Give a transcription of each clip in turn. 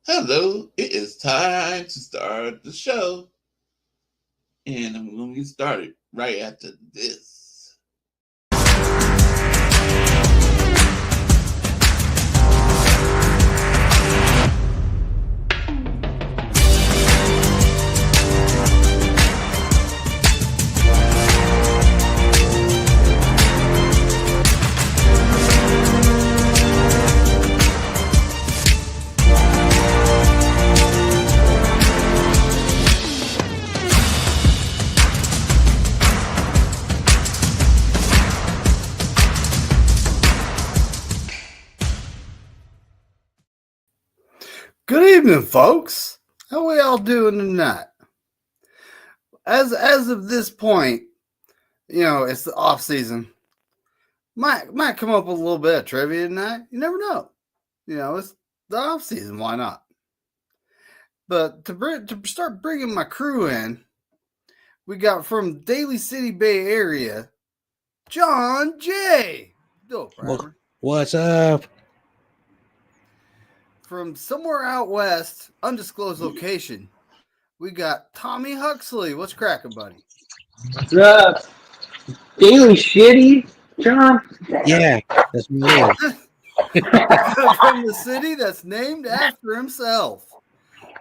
Hello, it is time to start the show. And I'm going to get started right after this. Good evening, folks. How we all doing tonight? As of this point, it's the off season. Might come up with a little bit of trivia tonight. You never know. It's the off season. Why not? But to start bringing my crew in, we got from Daly City Bay Area, John J. What's up? From somewhere out west, undisclosed location, we got Tommy Huxley. What's cracking, buddy? What's up? Daily shitty, John? Yeah, that's me. From the city that's named after himself,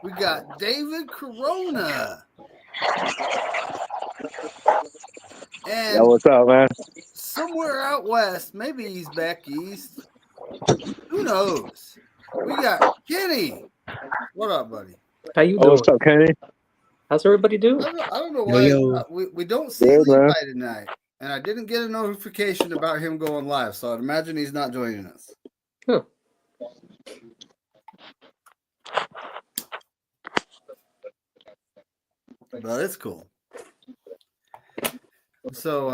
we got David Corona. And what's up, man? somewhere out west, maybe he's back east. Who knows? We got Kenny. What up, buddy? How you doing? What's up, Kenny? How's everybody doing? I don't know why we don't see Levi tonight, and I didn't get a notification about him going live, so I'd imagine he's not joining us. Huh. But it's cool. So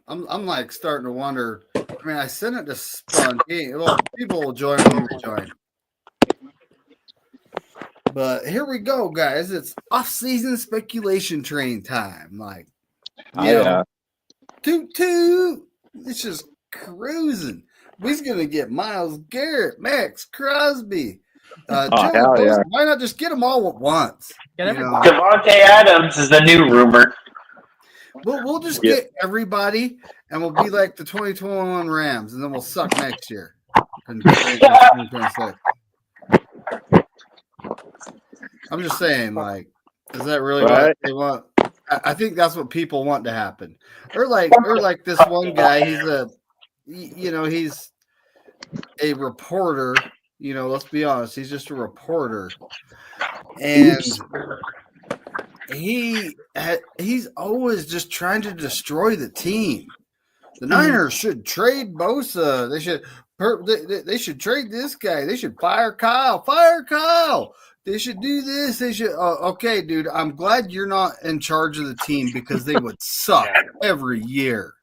I'm like starting to wonder. I mean, I sent it to Spontaneous. Well, people will join when we join. But here we go, guys. It's off-season speculation train time. Like, toot toot. It's just cruising. We're gonna get Myles Garrett, Max Crosby. Why not just get them all at once? Devontae Adams is the new rumor. We'll just get everybody, and we'll be like the 2021 Rams, and then we'll suck next year. I'm just saying, like, is that really what they want? I think that's what people want to happen. Or like this one guy, he's a reporter. Let's be honest, he's just a reporter, and he's always just trying to destroy the team. The Niners should trade Bosa. They should trade this guy. They should fire Kyle. Fire Kyle. They should do this. They should. Okay, dude. I'm glad you're not in charge of the team because they would suck every year.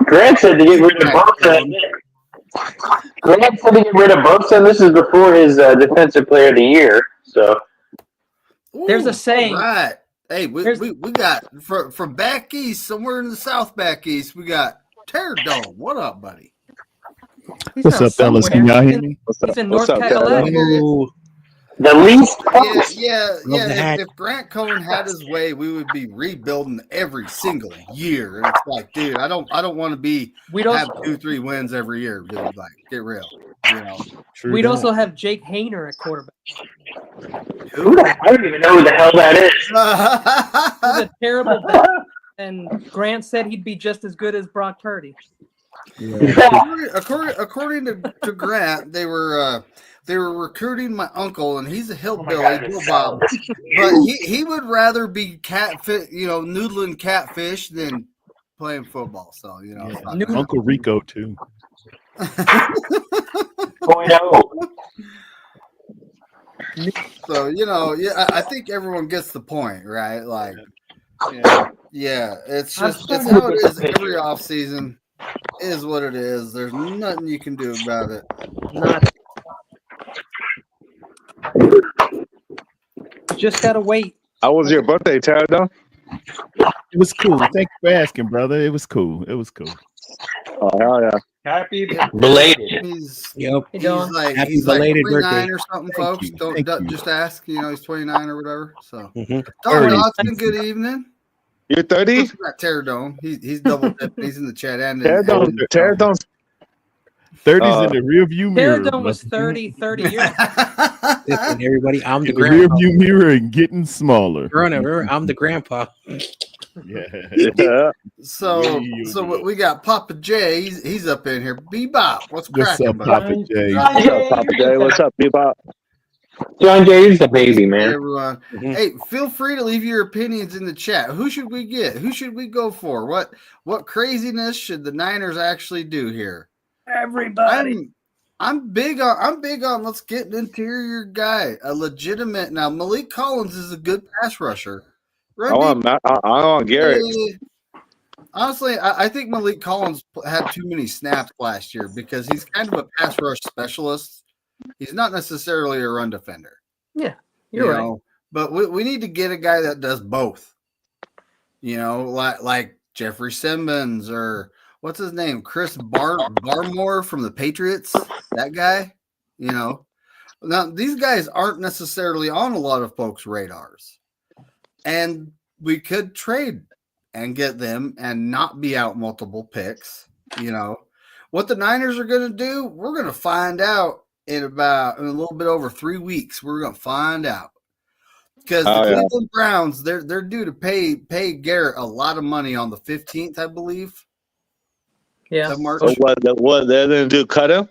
Grant said to get rid of Bosa. Grant said to get rid of Bosa. This is before his Defensive Player of the Year. So there's a saying. Right. Hey, we got from back east, somewhere in the south back east, we got Terror Dome. What up, buddy? What's up, fellas? Can y'all hear me? He's in North Carolina. The least If Grant Cohn had his way, we would be rebuilding every single year. And it's like, dude, I don't want to have 2-3 wins every year, dude. Like, get real. We'd also have Jake Hayner at quarterback. I don't even know who the hell that is. He's a terrible bet. And Grant said he'd be just as good as Brock Purdy. Yeah. According to Grant, they were recruiting my uncle, and he's a hillbilly, Bill Bob. But he would rather be noodling catfish than playing football. So Uncle Rico too. So I think everyone gets the point, right? Like, it's just it's how it is every off season. Is what it is. There's nothing you can do about it. Just gotta wait. How was your birthday, Terror? It was cool. Thank you for asking, brother. It was cool. Oh, hell yeah. Happy Belated. Yep. Hey, Dylan. Happy He's like belated 29 birthday. or something, Thank folks. you, Don't thank you. just ask. He's 29 or whatever. So, Mhm. Don 30. Dodson, good evening. You're 30? Who's got Pterodome? He's double dipping. He's in the chat and Pterodome. 30's in the rearview mirror. Paradome was brother. 30 years ago. Listen, everybody, I'm the In the grandpa. rearview mirror and getting smaller. Remember, I'm the grandpa. Yeah. Yeah. So Way so over we got Papa J. He's up in here. Bebop, what's What's cracking, up, buddy? Papa J? What's up, Papa J? What's up, Bebop? John Jay's the baby, Hey, man. everyone. Mhm. Hey, feel free to leave your opinions in the chat. Who should we get? Who should we go for? What craziness should the Niners actually do here? Everybody. I'm big on let's get an interior guy, a legitimate. Now Malik Collins is a good pass rusher. I want Garrett. Honestly, I think Malik Collins had too many snaps last year because he's kind of a pass rush specialist. He's not necessarily a run defender. Yeah, you're right. But we need to get a guy that does both. Like Jeffrey Simmons or what's his name? Chris Barmore from the Patriots. That guy. Now these guys aren't necessarily on a lot of folks' radars. And we could trade and get them and not be out multiple picks. What the Niners are going to do, we're going to find out in a little bit over 3 weeks. We're going to find out because the Cleveland Browns, they're due to pay Garrett a lot of money on the 15th, I believe. Yeah. Of March. So what they're going to do? Cut him?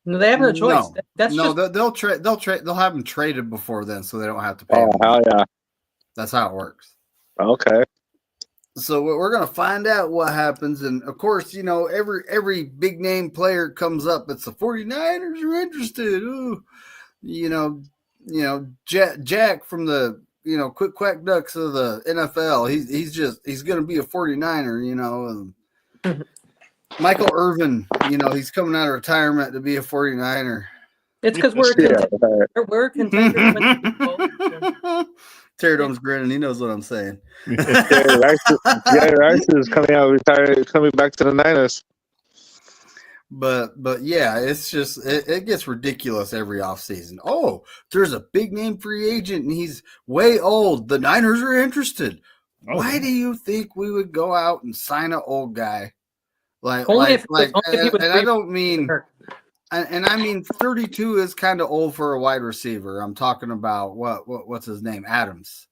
No, they have no choice. No, That's no, just they'll trade. They'll have them traded before then, so they don't have to pay. Oh, them. hell yeah. That's how it works. Okay. So we're going to find out what happens. And, of course, every big name player comes up. It's the 49ers are interested. Ooh. Jack from the, Quick Quack Ducks of the NFL. He's going to be a 49er, and Michael Irvin, he's coming out of retirement to be a 49er. it's because we're a contender. Pterodome's grinning. He knows what I'm saying. Jerry Rice is coming out retired, coming back to the Niners. But yeah, it's just it gets ridiculous every offseason. Oh, there's a big name free agent and he's way old. The Niners are interested. Why do you think we would go out and sign an old guy? I don't mean. And I mean, 32 is kind of old for a wide receiver. I'm talking about what's his name? Adams.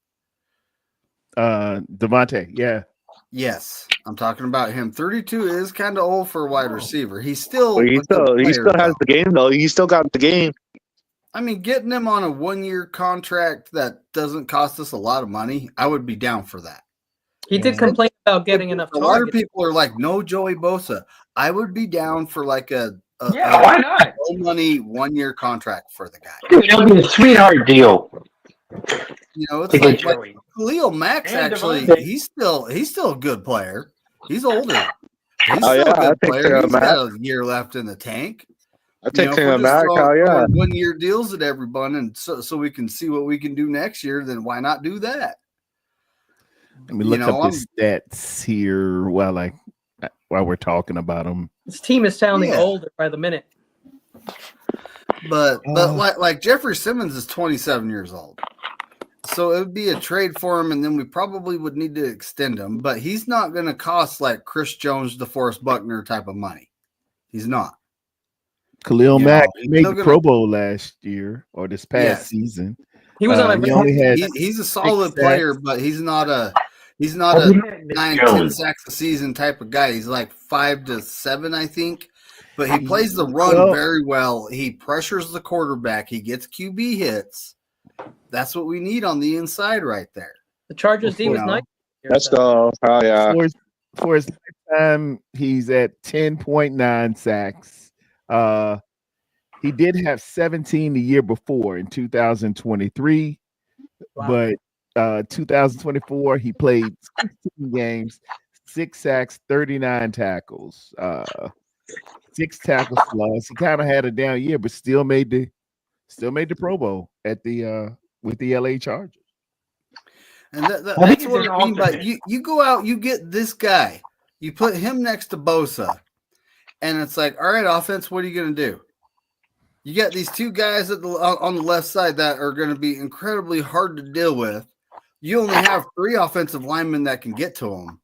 Devontae, yeah. Yes, I'm talking about him. 32 is kind of old for a wide receiver. He still has the game though. He still got the game. I mean, getting him on a 1-year contract that doesn't cost us a lot of money, I would be down for that. He did complain about getting enough targets. A lot of people are like, no Joey Bosa. I would be down for like why not? No money 1-year contract for the guy. Dude, it'll be a sweetheart deal. It's like Khalil Mack's actually he's still a good player. He's older. He's still a good player. He's got a year left in the tank. I take Khalil Mack. Hell yeah. 1-year deals at everyone, and so we can see what we can do next year. Then why not do that? Let me look up his stats here while we're talking about him. This team is sounding older by the minute. But like Jeffrey Simmons is 27 years old. So it would be a trade for him, and then we probably would need to extend him. But he's not going to cost like Chris Jones, DeForest Buckner type of money. He's not. Khalil Mack made the Pro Bowl last year or this past season. He was on he's a solid player, but he's not a 9-10 sacks a season type of guy. He's like 5 to 7, I think. But he plays the run very well. He pressures the quarterback. He gets QB hits. That's what we need on the inside right there. The Chargers D was nice. Let's go. Oh, yeah. For his lifetime, he's at 10.9 sacks. He did have 17 the year before in 2023. Wow. But 2024, he played 16 games, 6 sacks, 39 tackles, 6 tackles lost. He kind of had a down year, but still made the Pro Bowl at with the LA Chargers. And that's what I mean by you go out, you get this guy, you put him next to Bosa, And it's like, all right, offense, what are you going to do? You got these two guys on the left side that are going to be incredibly hard to deal with. You only have 3 offensive linemen that can get to them.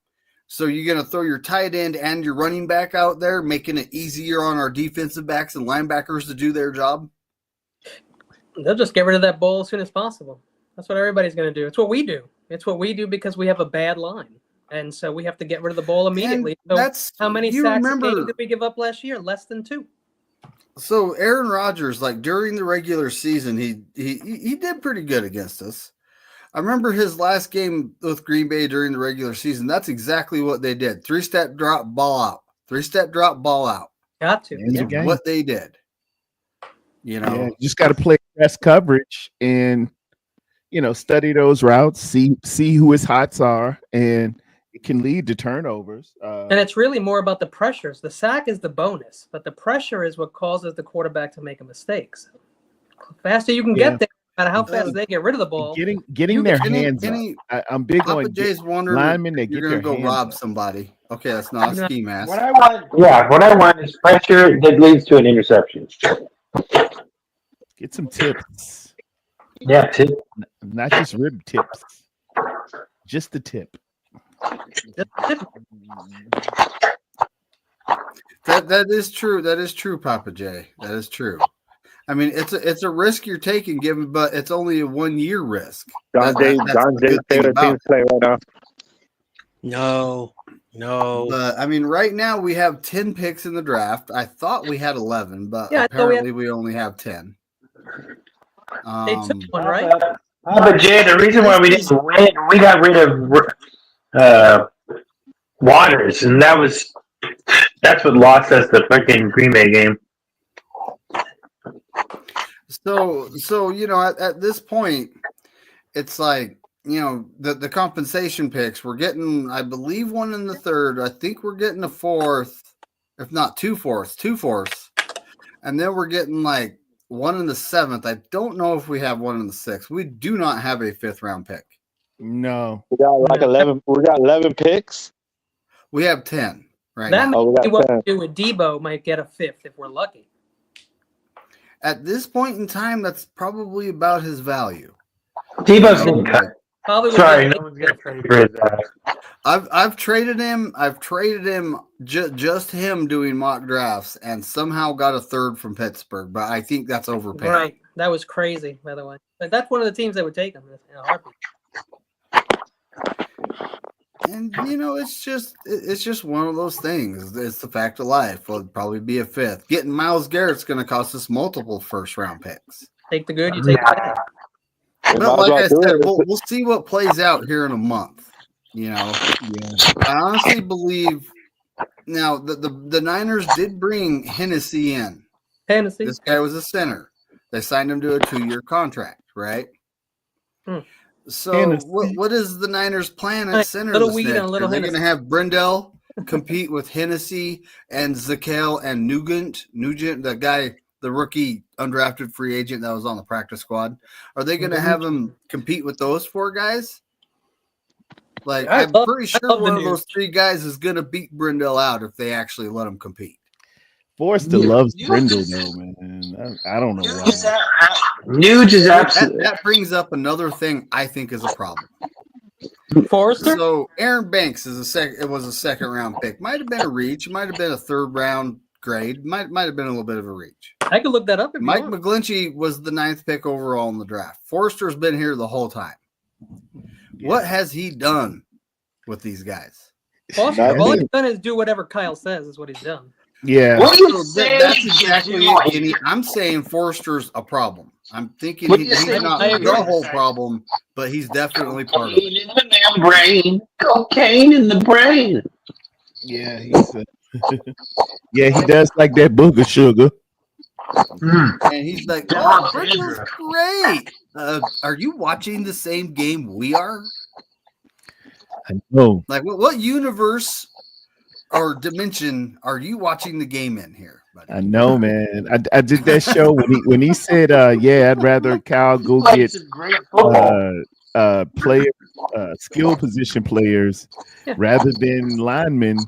So you're going to throw your tight end and your running back out there, making it easier on our defensive backs and linebackers to do their job? They'll just get rid of that ball as soon as possible. That's what everybody's going to do. It's what we do. It's what we do because we have a bad line. And so we have to get rid of the ball immediately. So how many sacks a game did we give up last year? Less than 2. So Aaron Rodgers, like during the regular season, he did pretty good against us. I remember his last game with Green Bay during the regular season. That's exactly what they did. 3-step drop, ball out. 3-step drop, ball out. Got to. That's what they did. You know, you just got to play press coverage and, study those routes, see who his hots are, and it can lead to turnovers. And it's really more about the pressures. The sack is the bonus, but the pressure is what causes the quarterback to make a mistake. So the faster you can get there, no matter how fast they get rid of the ball. Getting their hands up. I'm big Papa on Jay's wondering linemen that you're get going to their go hands rob up. somebody. Okay, that's not a ski mask. What I want is pressure that leads to an interception. Get some tips. Yeah, tip. Not just rib tips. Just the tip. That is true. That is true, Papa Jay. That is true. I mean, it's a risk you're taking, but it's only a 1-year risk. Don Jay's favorite team play right now. No. But I mean, right now we have 10 picks in the draft. I thought we had 11, but Yeah, apparently we only have 10. They took one, right? But Jay, the reason why we didn't win, we got rid of Waters, and that's what lost us the freaking Green Bay game. So at this point, it's like, the compensation picks, we're getting, I believe, one in the third. I think we're getting a fourth, if not 2 fourths. And then we're getting like one in the 7th. I don't know if we have one in the 6th. We do not have a 5th round pick. No. We got like 11. We got 11 picks. We have 10 right That now. may be what we do with Debo might get a 5th if we're lucky. At this point in time, that's probably about his value. Debo's getting cut. Probably Sorry, no one's gonna trade for his ass. I've traded him. I've traded him just him doing mock drafts, and somehow got a 3rd from Pittsburgh. But I think that's overpaying. Right. That was crazy, by the way. But that's one of the teams that would take him in a heartbeat. And it's just one of those things. It's the fact of life. It'll probably be a 5th. Getting Myles Garrett's going to cost us multiple 1st round picks. Take the good, you take the bad. But like I said, we'll see what plays out here in a month. I honestly believe now the Niners did bring Hennessy in. Hennessy. This guy was a center. They signed him to a 2-year contract, right? So what is the Niners' plan at center? Little weed and a little Are they Hennessy. going to have Brendel compete with Hennessy and Zakel and Nugent, the guy, the rookie undrafted free agent that was on the practice squad? Are they going to have him compete with those 4 guys? Like, I'm pretty sure one of those 3 guys is going to beat Brendel out if they actually let him compete. Forrester loves Brindle, though, man. I don't know why. Nuge is absolutely. That brings up another thing I think is a problem. Forrester? So Aaron Banks was a 2nd round pick. Might have been a reach. Might have been a 3rd round grade. Might have been a little bit of a reach. I could look that up if Mike you want. McGlinchey was the 9th pick overall in the draft. Forrester's been here the whole time. Yeah. What has he done with these guys? Forrester, all he's done is do whatever Kyle says is what he's done. Yeah. That's exactly it, Kenny. I'm saying Forrester's a problem. I'm thinking he's not the whole problem, but he's definitely part of it. In the brain, cocaine in the brain. Yeah, he does like that booger sugar. And he's like, "Oh, Brindle's great. Are you watching the same game we are?" I know. Like, what universe or dimension are you watching the game in here, buddy? I know, man. I did that show when he said, "Yeah, I'd rather Kyle go get player skill position players rather than linemen."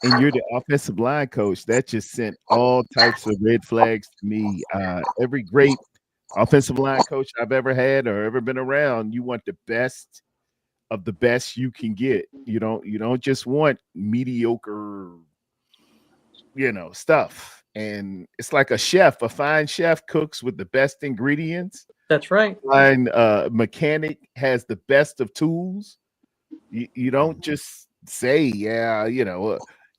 and you're the offensive line coach, that just sent all types of red flags to me. Every great offensive line coach I've ever had or ever been around, you want the best of the best you can get. You don't just want mediocre, stuff. And it's like a fine chef cooks with the best ingredients. That's right. Fine mechanic has the best of tools. You don't just say,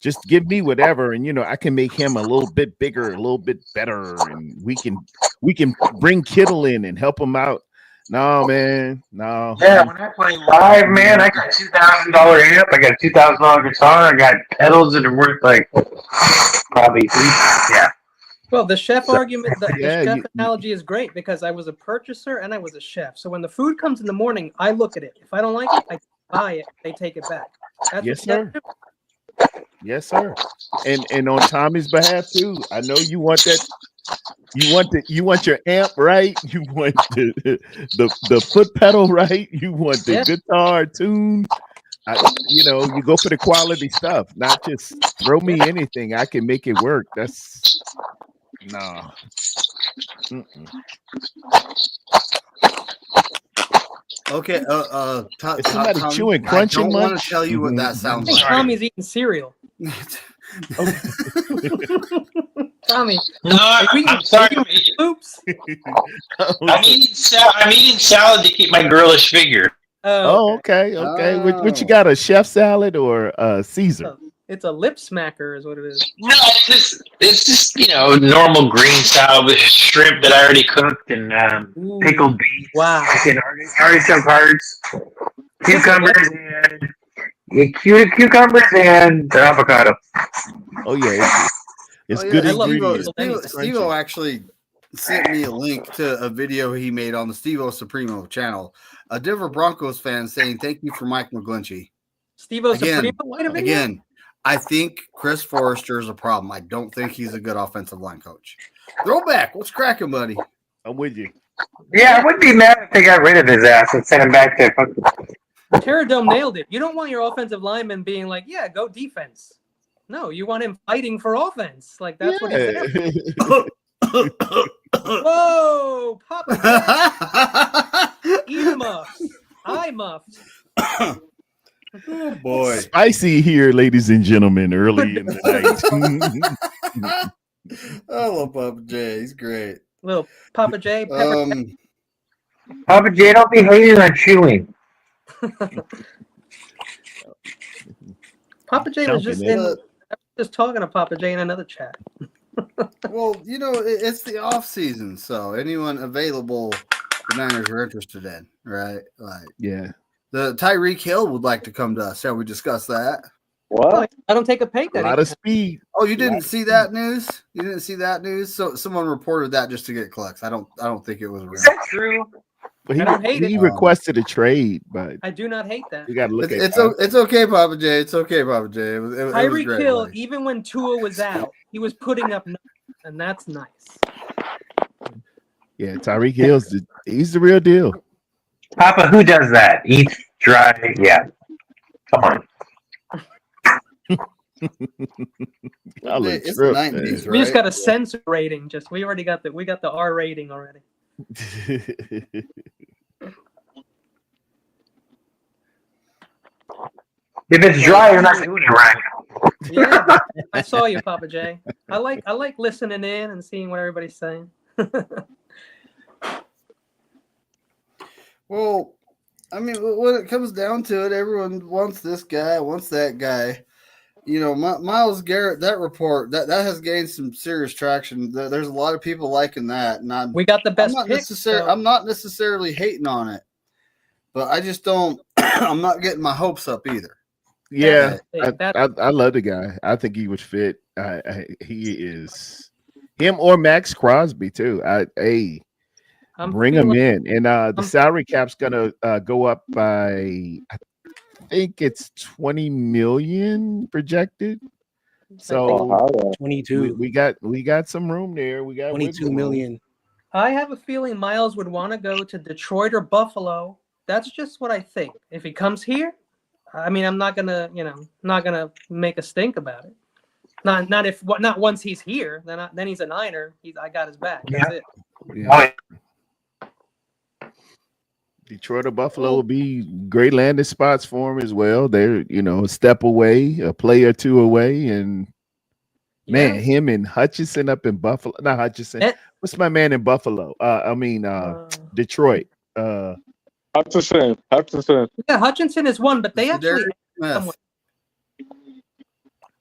just give me whatever, and I can make him a little bit bigger, a little bit better, and we can bring Kittle in and help him out. No, man, no. Yeah, when I play live, man, I got $2,000 amp, I got $2,000 guitar, I got pedals that are worth like probably yeah. Well, the chef argument, the chef analogy is great because I was a purchaser and I was a chef. So when the food comes in the morning, I look at it. If I don't like it, I buy it. They take it back. That's yes, sir. Yes, sir. And on Tommy's behalf too, I know you want that. You want your amp right. You want the foot pedal right. You want the guitar tuned. You go for the quality stuff, not just throw me anything. I can make it work. That's no. Okay. Is somebody chewing, crunching? I don't want to tell you what that sounds like. Tommy's eating cereal. Tommy. No, I'm sorry. Oops. I'm eating salad to keep my girlish figure. Oh, okay. Oh. What you got? A chef salad or Caesar? It's a lip smacker, is what it is. No, it's just normal green salad with shrimp that I already cooked and pickled beets. Wow. And artichoke hearts, cucumbers and avocado. Oh yeah, it's good ingredients. Steve-O actually sent me a link to a video he made on the Steve-O Supremo channel. A Denver Broncos fan saying thank you for Mike McGlinchey. Steve-O Supremo? Again, I think Chris Forrester is a problem. I don't think he's a good offensive line coach. Throwback, what's cracking, buddy? I'm with you. Yeah, I wouldn't be mad if they got rid of his ass and sent him back to Terradome nailed it. You don't want your offensive lineman being like, yeah, go defense. No, you want him fighting for offense. Like, that's what he's there. Whoa, Papa. Ear muffs. Eye muffs. Oh, boy. Spicy here, ladies and gentlemen, early in the night. I love Papa J. He's great. Little Papa J. Papa J, don't be hating on chewing. Papa J was just talking to Papa J in another chat. Well, it's the off season, so anyone available the Niners are interested in, right? Like, yeah. The Tyreek Hill would like to come to us. Shall we discuss that? What? I don't take a pay cut. A lot of speed. Oh, you didn't see that news? You didn't see that news? So someone reported that just to get clicks. I don't think it was real. Is that true? But he requested a trade, but I do not hate that. You got to look at it. It's okay, Papa J. It's okay, Papa J. Tyreek Hill, even when Tua was out, he was putting up numbers, and that's nice. Yeah, Tyreek Hill's he's the real deal. Papa, who does that? Eats dry. Yeah. Come on. It's the 90s, right? We just got a censor rating. We already got we got the R rating already. If it's dry, you're not doing it right. Yeah, I saw you, Papa J. I like listening in and seeing what everybody's saying. Well, I mean, when it comes down to it, everyone wants this guy, wants that guy. Myles Garrett, that report that has gained some serious traction. There's a lot of people liking that, and we got the best. I'm not necessarily hating on it, but I just don't. I'm not getting my hopes up either. Yeah, I love the guy. I think he would fit. He is him or Max Crosby too. Bring him in, and the salary cap's gonna go up by. I think it's 20 million projected. So 22. We got some room there. We got 22 million. I have a feeling Myles would want to go to Detroit or Buffalo. That's just what I think. If he comes here, I mean, I'm not gonna, not gonna make a stink about it. Not once he's here. Then he's a Niner. I got his back. That's it. Yeah. Detroit or Buffalo will be great landing spots for him as well. They're, a step away, a play or two away, and man, him and Hutchinson up in Buffalo. Not Hutchinson. What's my man in Buffalo? Detroit. Hutchinson. Yeah, Hutchinson is one, but they actually.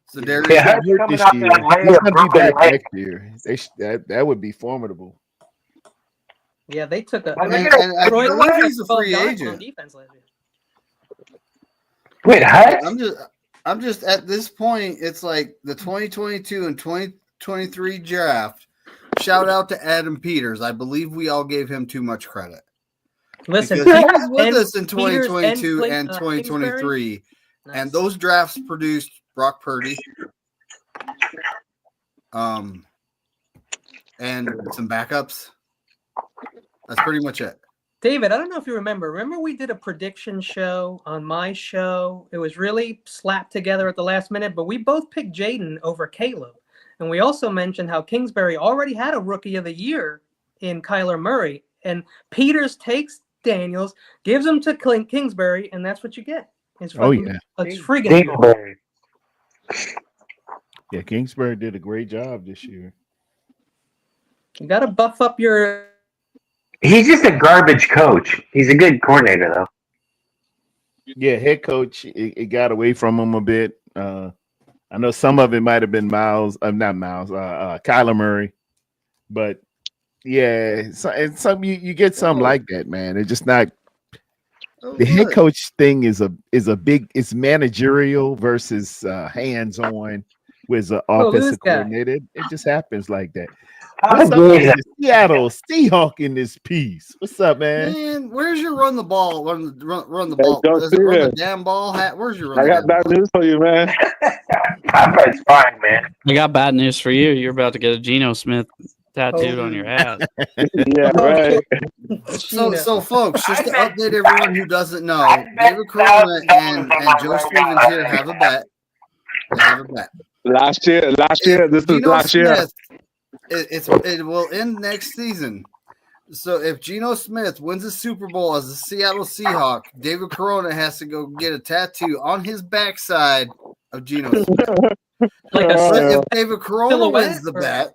So Darius He's going to be back next year. That would be formidable. Yeah, they took a. I believe he's a free agent. Defense last year. Wait, I'm just at this point. It's like the 2022 and 2023 draft. Shout out to Adam Peters. I believe we all gave him too much credit. Listen, he was with us in 2022 and 2023, and those drafts produced Brock Purdy, and some backups. That's pretty much it. David, I don't know if you remember. Remember we did a prediction show on my show? It was really slapped together at the last minute, but we both picked Jaden over Caleb. And we also mentioned how Kingsbury already had a Rookie of the Year in Kyler Murray. And Peters takes Daniels, gives him to Kingsbury, and that's what you get. It's friggin' good. Yeah, Kingsbury did a great job this year. You got to buff up your... He's just a garbage coach. He's a good coordinator, though. Yeah, head coach, it got away from him a bit. I know some of it might have been Kyler Murray. But, yeah, you get something like that, man. It's just not... The head coach thing is a big... It's managerial versus hands-on with the offensive coordinator. It just happens like that. What's up, man? Seattle Seahawk in this piece. What's up, man? Man, where's your run the ball? Run the ball. Does it run the damn ball? Where's your run? I got bad news for you, man. It's fine, man. I got bad news for you. You're about to get a Geno Smith tattooed on your ass. Yeah, right. So folks, just to update everyone who doesn't know, David Corona and Joe Stevens here have a bet. They have a bet. Last year. This is last year. It will end next season. So if Geno Smith wins the Super Bowl as a Seattle Seahawk, David Corona has to go get a tattoo on his backside of Geno Smith. If David Corona wins the bet,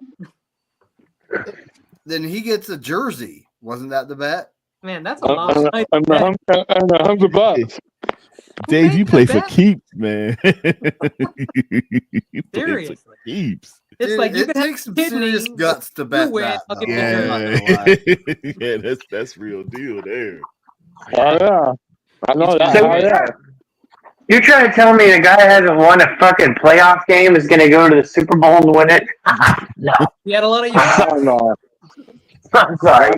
then he gets a jersey. Wasn't that the bet? Man, that's a lot. And $100. Dave, you play for keeps, man. Seriously. Keeps. It's like you it takes some serious guts to bet that. Yeah, that's real deal there. Oh yeah, I know that. You're trying to tell me a guy hasn't won a fucking playoff game is going to go to the Super Bowl and win it? No. He had a lot of I'm sorry.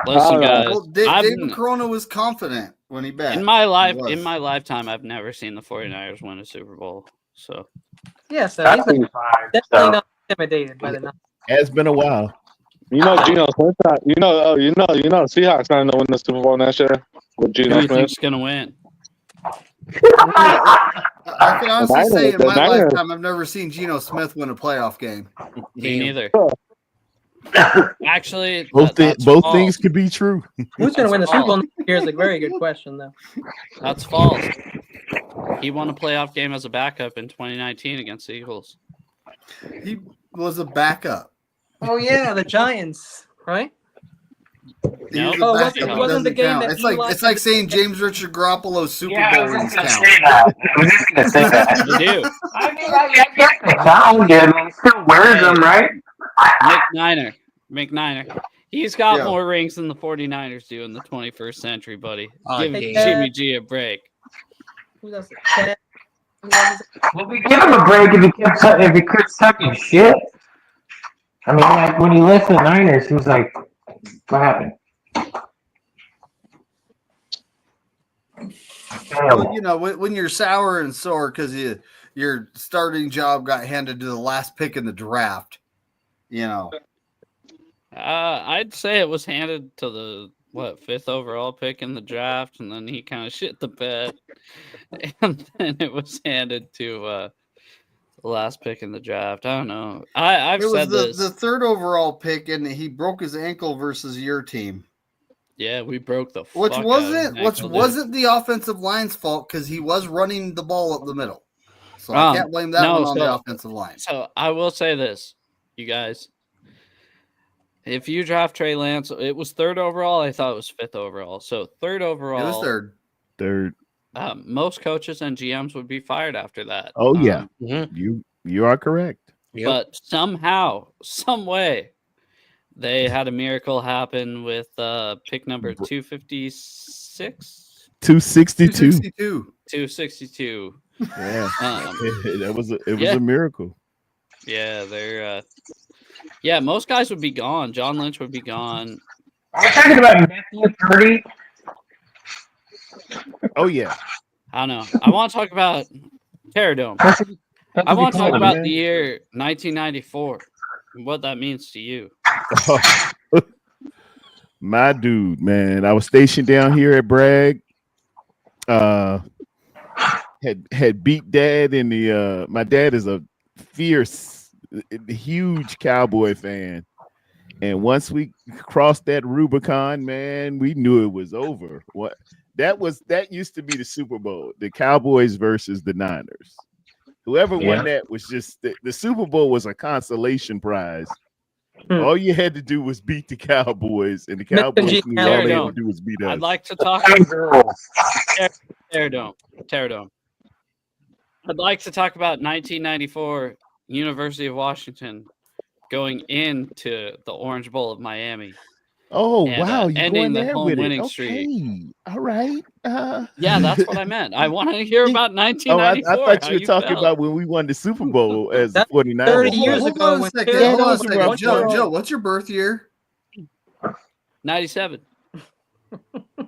Listen, guys. Well, David Corona was confident when he bet. In my lifetime, I've never seen the 49ers win a Super Bowl. So yeah, so he's definitely not intimidated by the number. It's been a while. Geno Smith. Seahawks not going to win the Super Bowl next year with Geno Smith. Who's going to win? I can honestly say in my lifetime, I've never seen Geno Smith win a playoff game. Me neither. Actually, both things could be true. Who's going to win the Super Bowl next year is a very good question, though. That's false. He won a playoff game as a backup in 2019 against the Eagles. He was a backup. Oh yeah, the Giants, right? No, it wasn't the game that it's like saying James Richard Garoppolo's Super Bowl rings count. I was just going to say that. You do. I mean, I guess they sound good. I mean, he still wears them, right? McNiner. He's got more rings than the 49ers do in the 21st century, buddy. Give Jimmy G a break. Well, we give him a break if he quits sucking shit. I mean, like when he left the Niners, he was like, "What happened?" Well, when you're sour and sore because your starting job got handed to the last pick in the draft, I'd say it was handed to fifth overall pick in the draft, and then he kind of shit the bed, and then it was handed to the last pick in the draft. I don't know. I've said this. The third overall pick, and he broke his ankle versus your team. Yeah, we broke the which wasn't the offensive line's fault because he was running the ball up the middle. So I can't blame that one on the offensive line. So I will say this, you guys. If you draft Trey Lance, it was third overall. I thought it was fifth overall. So third overall. It was third. Most coaches and GMs would be fired after that. Oh yeah, you are correct. Yep. But somehow, some way, they had a miracle happen with pick number 256? 262. 262. Yeah. It was a miracle. Yeah, they're most guys would be gone. John Lynch would be gone. Are you talking about Matthew Purdy? Oh yeah. I don't know. I want to talk about Terradome. I want to talk about the year 1994 and what that means to you. My dude, man. I was stationed down here at Bragg. Had beat Dad in the my dad is a fierce, huge Cowboy fan. And once we crossed that Rubicon, man, we knew it was over. That used to be the Super Bowl, the Cowboys versus the Niners. Whoever won that was just the Super Bowl was a consolation prize. All you had to do was beat the Cowboys, and the Cowboys knew all they had to do was beat us. I'd like to talk Terradome. I'd like to talk about 1994 University of Washington going into the Orange Bowl of Miami. Oh, and, wow. You're ending going the there home with winning it. streak. Okay. All right. Yeah, that's what I meant. I want to hear about 1994. I thought you were talking about when we won the Super Bowl as the 49ers. 30 years ago. Hold on a second. Joe, what's your birth year? 97.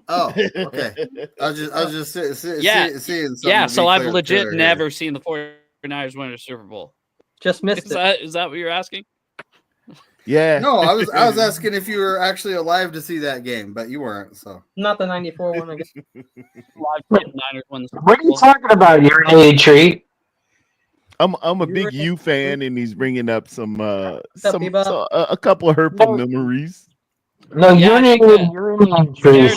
Oh, okay. I was just seeing something. Yeah, so I've legit never seen the 49ers win a Super Bowl. Just missed it. Is that what you're asking? Yeah. No, I was asking if you were actually alive to see that game, but you weren't. So not the 94 one, I guess. What are you talking about? You're an age treat. I'm a big U fan, and he's bringing up a couple of hurtful memories. No, you're an age treat.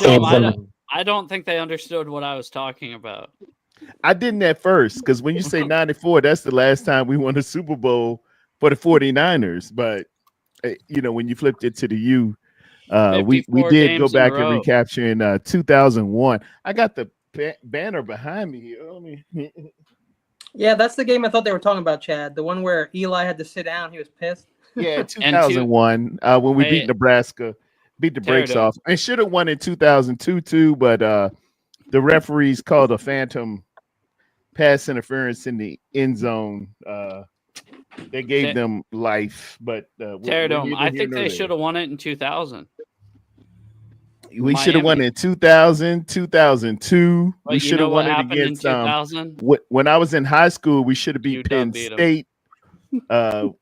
I don't think they understood what I was talking about. I didn't at first, because when you say 94, that's the last time we won a Super Bowl for the 49ers. But when you flipped it to the U, we did go back and recapture in 2001. I got the banner behind me here. Yeah, that's the game I thought they were talking about, Chad. The one where Eli had to sit down. He was pissed. Yeah, 2001 when we beat Nebraska, beat the brakes off. And should have won in 2002 too, but the referees called a phantom pass interference in the end zone. They gave them life, but Terradome, I think they should have won it in 2000. We should have won in 2000, 2002. But we should have won it against 2000. When I was in high school, we should have beat Penn State. Gino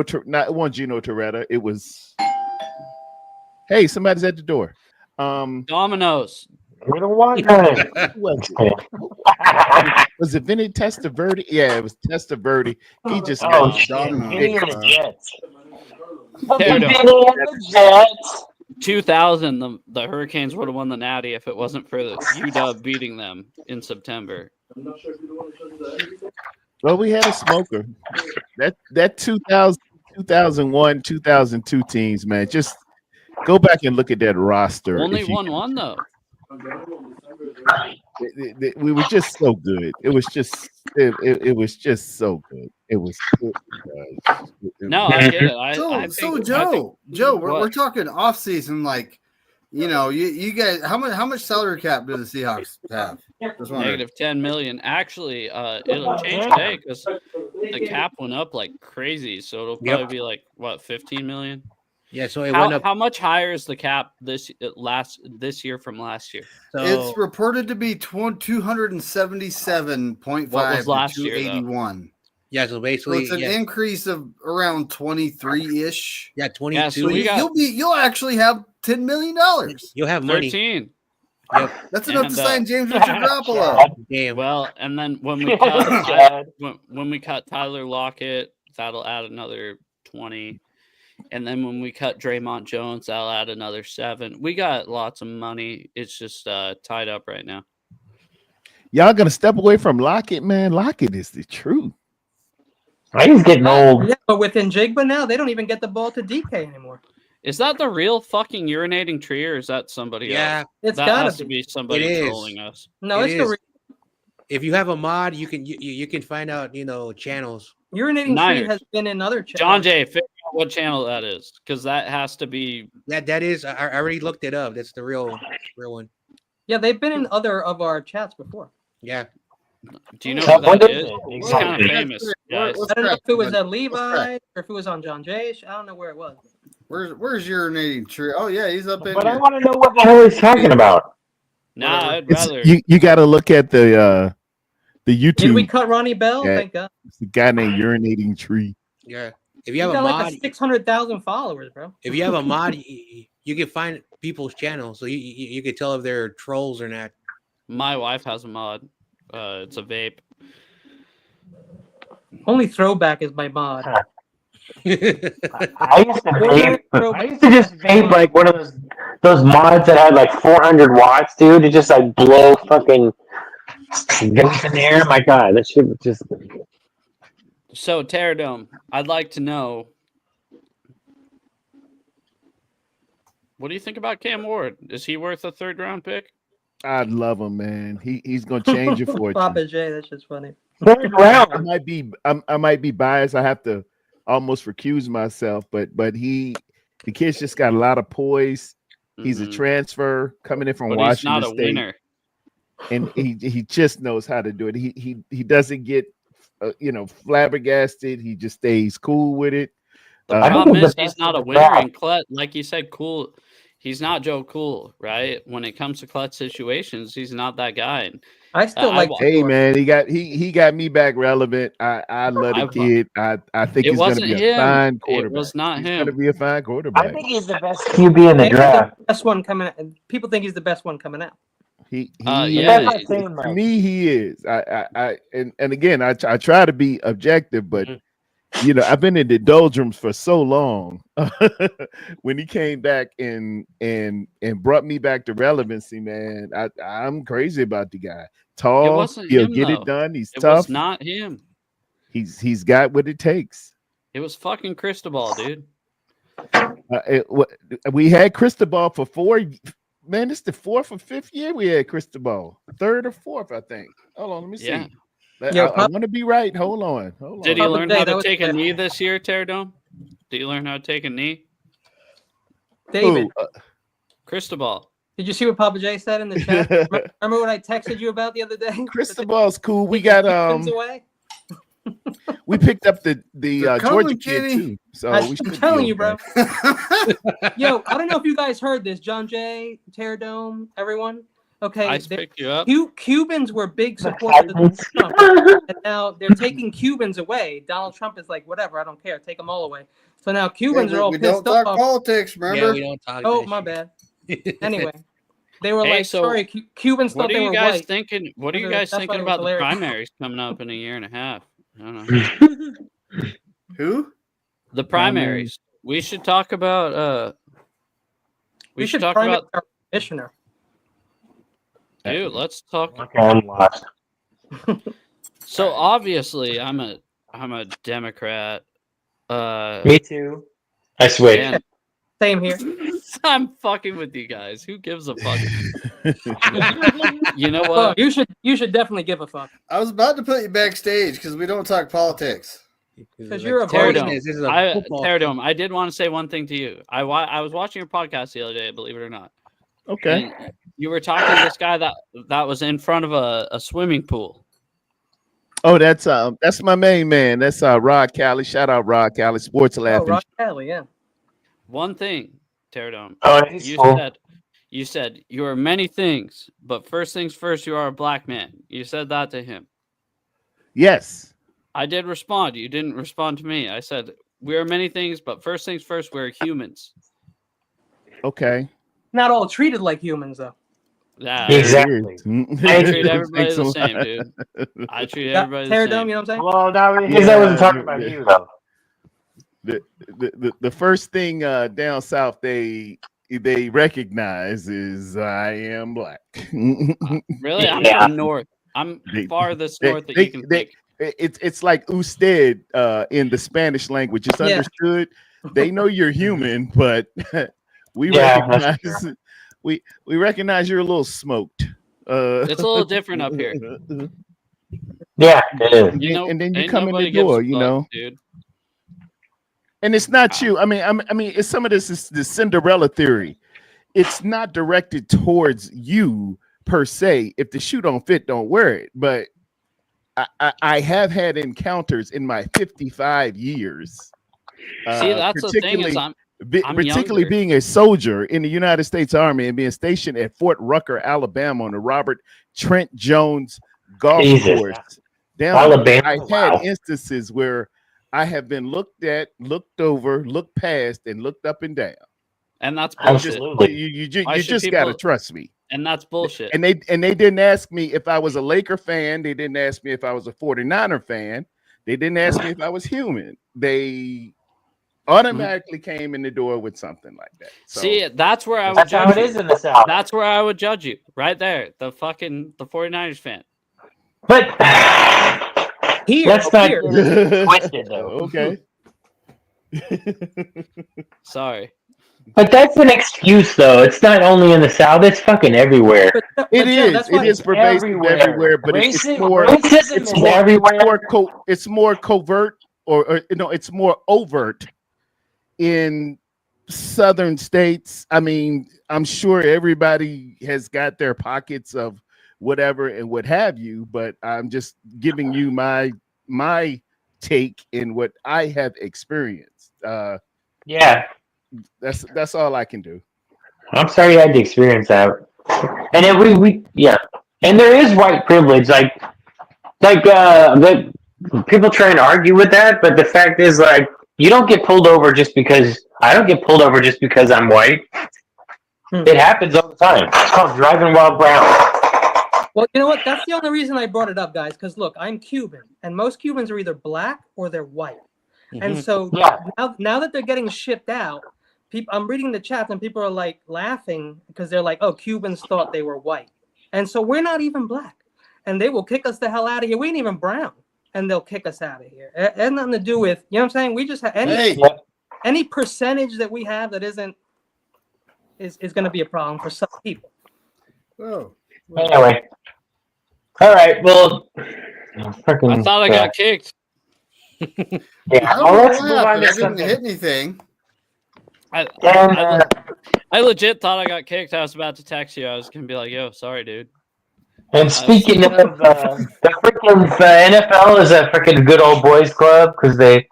Torretta. It was. Hey, somebody's at the door. Domino's. Was it Vinny Testaverde? Yeah, it was Testaverde. He just got Jets. 2000, the Hurricanes would have won the Natty if it wasn't for the UW beating them in September. Well, we had a smoker. That 2000, 2001, 2002 teams, man. Just go back and look at that roster. Only won one though. We were just so good. It was just so good. It was good. No, I get it. Joe, we're talking off season, like you guys. How much salary cap do the Seahawks have? Negative 10 million. Actually, it'll change today because the cap went up like crazy. So it'll probably be like 15 million. Yeah, so it went up. How much higher is the cap this year from last year? So it's reported to be 277.5 to 281. Yeah, so basically, it's an increase of around 23-ish. Yeah, 22. Yeah, so you'll actually have $10 million. You'll have money. 13. Yep. That's enough And, to sign James Richard Garoppolo. Damn. Well, and then when we cut Tyler Lockett, that'll add another 20. And then when we cut Draymond Jones, that'll add another 7. We got lots of money. It's just tied up right now. Y'all gonna step away from Lockett, man? Lockett is the truth. He's getting old. Yeah, but with Njigba now, they don't even get the ball to DK anymore. Is that the real fucking urinating tree, or is that somebody else? It's that gotta has to be somebody trolling us. No, it's the If you have a mod, you can find out, channels. urinating Niners. tree has been in other channels. John Jay, figure out what channel that is, because that has to be. That is. I already looked it up. That's the real one. Yeah, they've been in other of our chats before. Yeah. Do you know who What that is is? it? It's Exactly. kind of famous, guys. I don't know if it was at Levi or if it was on John Jay. I don't know where it was. Where's urinating tree? Oh yeah, he's up in But here. I want to know what the hell he's talking about. Nah, I'd It's- rather. you got to look at the YouTube. Did we cut Ronnie Bell? Yeah. Thank God. It's the guy named Urinating Tree. Yeah. If He's you have got a mod, like 600,000 followers, bro. if you have a mod, you can find people's channels, so you can tell if they're trolls or not. My wife has a mod. It's a vape. Only Throwback is my mod. I used to vape. I used to just vape like one of those mods that had like 400 watts, dude. It just like blow fucking goes in the air. My God, that shit was just. So, Terradome, I'd like to know, what do you think about Cam Ward? Is he worth a 3rd-round pick? I'd love him, man. He's gonna change your fortune. Papa J, that's just funny. I might be biased. I have to almost recuse myself, but the kid's just got a lot of poise. He's a transfer coming in from But Washington he's not a State, winner. and he just knows how to do it. He doesn't get flabbergasted. He just stays cool with it. The problem is he's not a winner in clutch. Like you said, cool. He's not Joe Cool, right? When it comes to clutch situations, he's not that guy. And I still like. Hey man, he got me back relevant. I love the kid. I think he's going to be a fine quarterback. It was not he's him. going to be a fine quarterback. I think he's the best QB in the draft. The best one coming out. People think he's the best one coming out. For me, he is. And again, I try to be objective, but I've been in the doldrums for so long. When he came back and brought me back to relevancy, man, I'm crazy about the guy. Tall, he'll get it done. He's tough. It was not him. He's got what it takes. It was fucking Cristobal, dude. We had Cristobal for 4. Man, it's the 4th or 5th year we had Cristobal. 3rd or 4th, I think. Hold on, let me see. Yeah. I want to be right. Hold on. Did he learn how to take a knee this year, Terradome? Did you learn how to take a knee? David. Cristobal. Did you see what Papa J said in the chat? Remember what I texted you about the other day? Cristobal's cool. We got away. We picked up the Georgia kid too. So I'm telling you, bro. Yo, I don't know if you guys heard this, John Jay, Terradome, everyone. Okay, I picked you up. Cubans were big supporters of Trump, and now they're taking Cubans away. Donald Trump is like, whatever, I don't care, take them all away. So now Cubans are all pissed off. We don't talk politics, remember? Yeah, we don't talk. Oh, my bad. Anyway, they were Hey, like, so sorry, Cubans thought they were white. What are you guys That's why thinking it was about the hilarious. primaries coming up in a year and a half? I don't know. Who? The primaries. We should talk about. We should talk primary about our commissioner. Dude, let's talk. I'm lost. So obviously, I'm a Democrat. Me too. I switched. and Same here. I'm fucking with you guys. Who gives a fuck? You know Well, what? you should definitely give a fuck. I was about to put you backstage because we don't talk politics. Because you're a Terradome. voting. This is a football. Terradome, I did want to say one thing to you. I was watching your podcast the other day, believe it or not. Okay. And you were talking to this guy that was in front of a swimming pool. Oh, that's my main man. That's Rod Cali. Shout out Rod Cali, Sports Oh, Laughing. Rock Kelly, yeah. One thing, Terradome. Oh, he's You cool. said you are many things, but first things first, you are a black man. You said that to him. Yes. I did respond. You didn't respond to me. I said we are many things, but first things first, we're humans. Okay. Not all treated like humans, though. Yeah, Exactly. I treat everybody the same, dude. I treat everybody the Pterodome, same. you know what I'm saying? Well, no, because I wasn't talking about you though. The first thing down south they recognize is I am black. Really? I'm from north. I'm farthest north that you can think. It's like usted in the Spanish language. It's understood. They know you're human, but we recognize we recognize you're a little smoked. It's a little different up here. Yeah, it is. And then you come in the door, dude. And it's not you. I mean, it's some of this is the Cinderella theory. It's not directed towards you per se. If the shoe don't fit, don't wear it. But I have had encounters in my 55 years. See, that's the thing is I'm particularly younger. being a soldier in the United States Army and being stationed at Fort Rucker, Alabama, on the Robert Trent Jones golf course. Down Alabama. I've had instances where I have been looked at, looked over, looked past, and looked up and down. And that's bullshit. Absolutely. You just gotta trust me. And that's bullshit. And they didn't ask me if I was a Laker fan. They didn't ask me if I was a 49er fan. They didn't ask me if I was human. They automatically came in the door with something like that. So, see, that's where I would That's judge how it you. is in the South. That's where I would judge you. Right there. The 49ers fan. But let's not Here. twist it though. Okay. Sorry. But that's an excuse though. It's not only in the South, it's fucking everywhere. It is pervasive everywhere, but it's more racism is everywhere. It's more covert or it's more overt in southern states. I mean, I'm sure everybody has got their pockets of whatever and what have you, but I'm just giving you my take in what I have experienced. Yeah. That's all I can do. I'm sorry you had to experience that. And then and there is white privilege, like people try and argue with that, but the fact is, like, you don't get pulled over just because I don't get pulled over just because I'm white. It happens all the time. It's called driving while brown. Well, you know what? That's the only reason I brought it up, guys. Because look, I'm Cuban, and most Cubans are either black or they're white. And so now that they're getting shipped out, I'm reading the chat and people are like laughing because they're like, "Oh, Cubans thought they were white," and so we're not even black, and they will kick us the hell out of here. We ain't even brown, and they'll kick us out of here. It has nothing to do with, you know what I'm saying? We just have any percentage that we have that isn't is going to be a problem for some people. Oh. Anyway, all right. Well, I thought I got kicked. Yeah, well, let's move on I to didn't something. hit anything. I legit thought I got kicked. I was about to text you. I was gonna be like, "Yo, sorry, dude." And speaking of the freaking NFL is a freaking good old boys club because we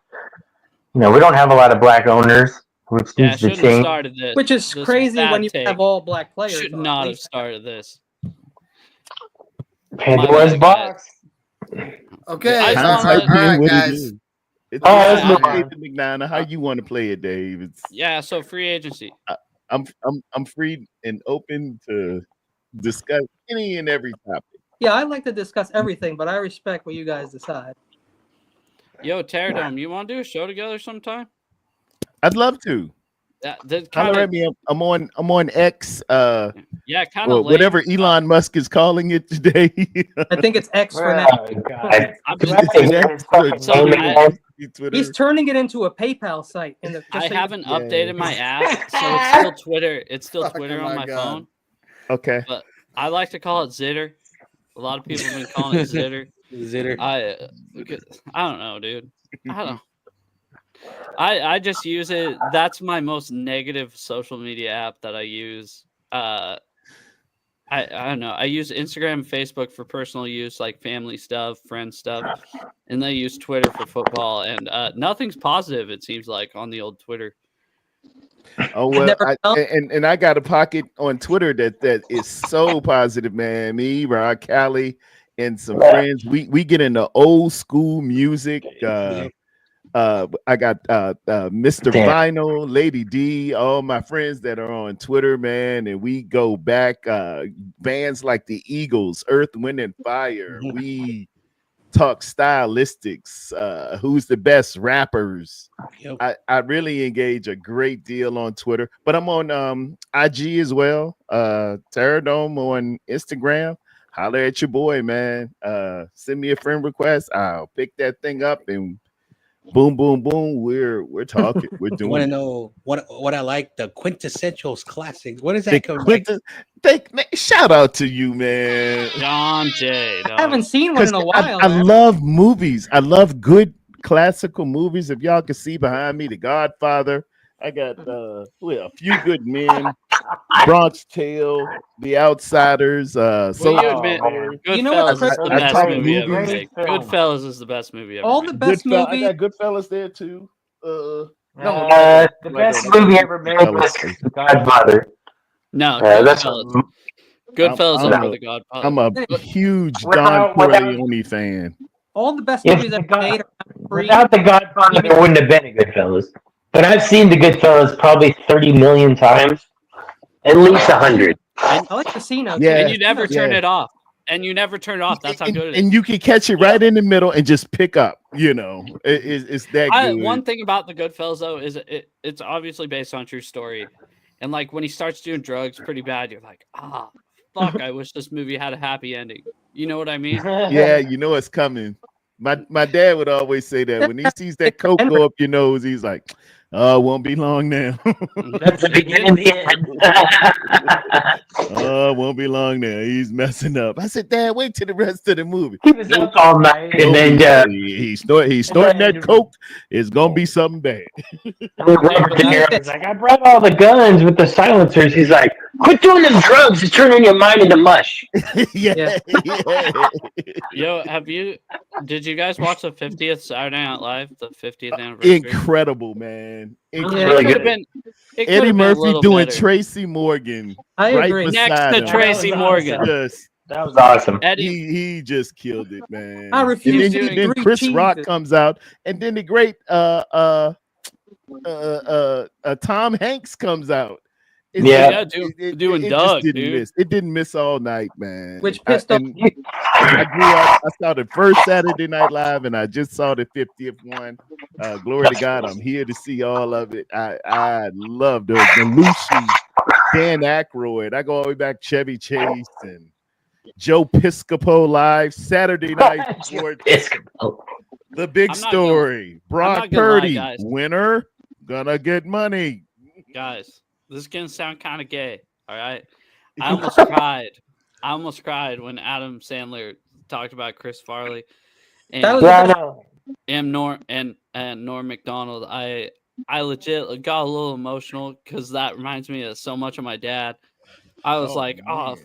don't have a lot of black owners, which needs to change. Started this. Which is This crazy when you take. have all black players. Should not have started this. Pandora's box. Okay, I all right, guys. Let's move on. McNana, how you want to play it, Dave? So free agency. I'm free and open to discuss any and every topic. Yeah, I like to discuss everything, but I respect what you guys decide. Yo, Pterodome, you want to do a show together sometime? I'd love to. I'm on X. Yeah, kind of whatever Elon Musk is calling it today. I think it's X for now. He's turning it into a PayPal site. I haven't updated my app, so it's still Twitter. It's still Twitter on my phone. Okay. But I like to call it Zitter. A lot of people have been calling it Zitter. Zitter. I don't know, dude. I don't know. I just use it. That's my most negative social media app that I use. I don't know. I use Instagram and Facebook for personal use, like family stuff, friend stuff, and I use Twitter for football. And nothing's positive, it seems like, on the old Twitter. Oh well, and I got a pocket on Twitter that is so positive, man. Me, Rod Callie, and some friends. We get into old school music. I got Mr. Vinyl, Lady D, all my friends that are on Twitter, man, and we go back. Bands like the Eagles, Earth, Wind, and Fire. We talk stylistics, who's the best rappers. Yep. I really engage a great deal on Twitter, but I'm on IG as well. Terradome on Instagram. Holler at your boy, man. Send me a friend request. I'll pick that thing up and boom, boom, boom. We're talking. We're doing. You want to know what I like? The quintessentials classics. What is that? Shout out to you, man. John J. I haven't seen one in a while. I love movies. I love good classical movies. If y'all can see behind me, The Godfather. I got A Few Good Men, Bronx Tale, The Outsiders. You know what's the best movie ever made? Goodfellas is the best movie ever. All the best movies. I got Goodfellas there too. The best movie ever made was The Godfather. No, Goodfellas. Goodfellas over The Godfather. I'm a huge Don Corleone fan. All the best movies ever made. Without The Godfather, there wouldn't have been a Goodfellas. But I've seen The Goodfellas probably 30 million times, at least 100. I like Casino. Yeah, and you never turn it off. That's how good it is. And you can catch it right in the middle and just pick up. You know, it's that good. One thing about The Goodfellas though is it's obviously based on a true story, and like when he starts doing drugs pretty bad, you're like, fuck, I wish this movie had a happy ending. You know what I mean? Yeah, you know it's coming. My dad would always say that when he sees that coke go up your nose, he's like, "Oh, it won't be long now." That's the beginning of the end. Oh, it won't be long now. He's messing up. I said, Dad, wait till the rest of the movie. He was up all night, and then he's snorting that coke. It's gonna be something bad. Robert De Niro's like, I brought all the guns with the silencers. He's like, quit doing them drugs. It's turning your mind into mush. Yeah. Yo, did you guys watch the 50th Saturday Night Live, the 50th anniversary? Incredible, man. Really good. Eddie Murphy doing better. Tracy Morgan. I agree. Next to Tracy Morgan. That was awesome. He just killed it, man. I refuse to. Then Chris Rock comes out, and then the great Tom Hanks comes out. Doing Doug, dude. It didn't miss all night, man. Which pissed off. I grew up. I saw the first Saturday Night Live, and I just saw the 50th one. Glory to God, I'm here to see all of it. I love the Lucy, Dan Aykroyd. I go all the way back Chevy Chase and Joe Piscopo live Saturday night. The Big Story. Brock Purdy, winner, gonna get money. Guys, this is gonna sound kind of gay. All right, I almost cried when Adam Sandler talked about Chris Farley and Norm Macdonald. I legit got a little emotional because that reminds me of so much of my dad. I was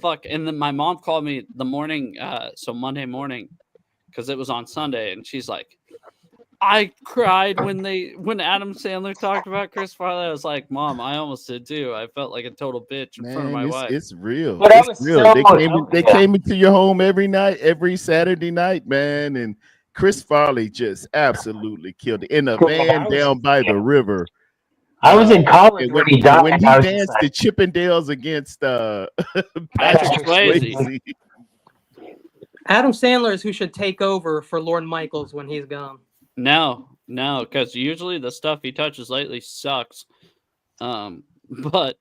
fuck. And then my mom called me the morning, so Monday morning, because it was on Sunday, and she's like, I cried when Adam Sandler talked about Chris Farley. I was like, Mom, I almost did too. I felt like a total bitch in front of my wife. It's real. It's real. They came into your home every night, every Saturday night, man. And Chris Farley just absolutely killed it in a van down by the river. I was in college when he died. When he danced the Chippendales against Patrick Swayze. Adam Sandler is who should take over for Lorne Michaels when he's gone. No, because usually the stuff he touches lately sucks. But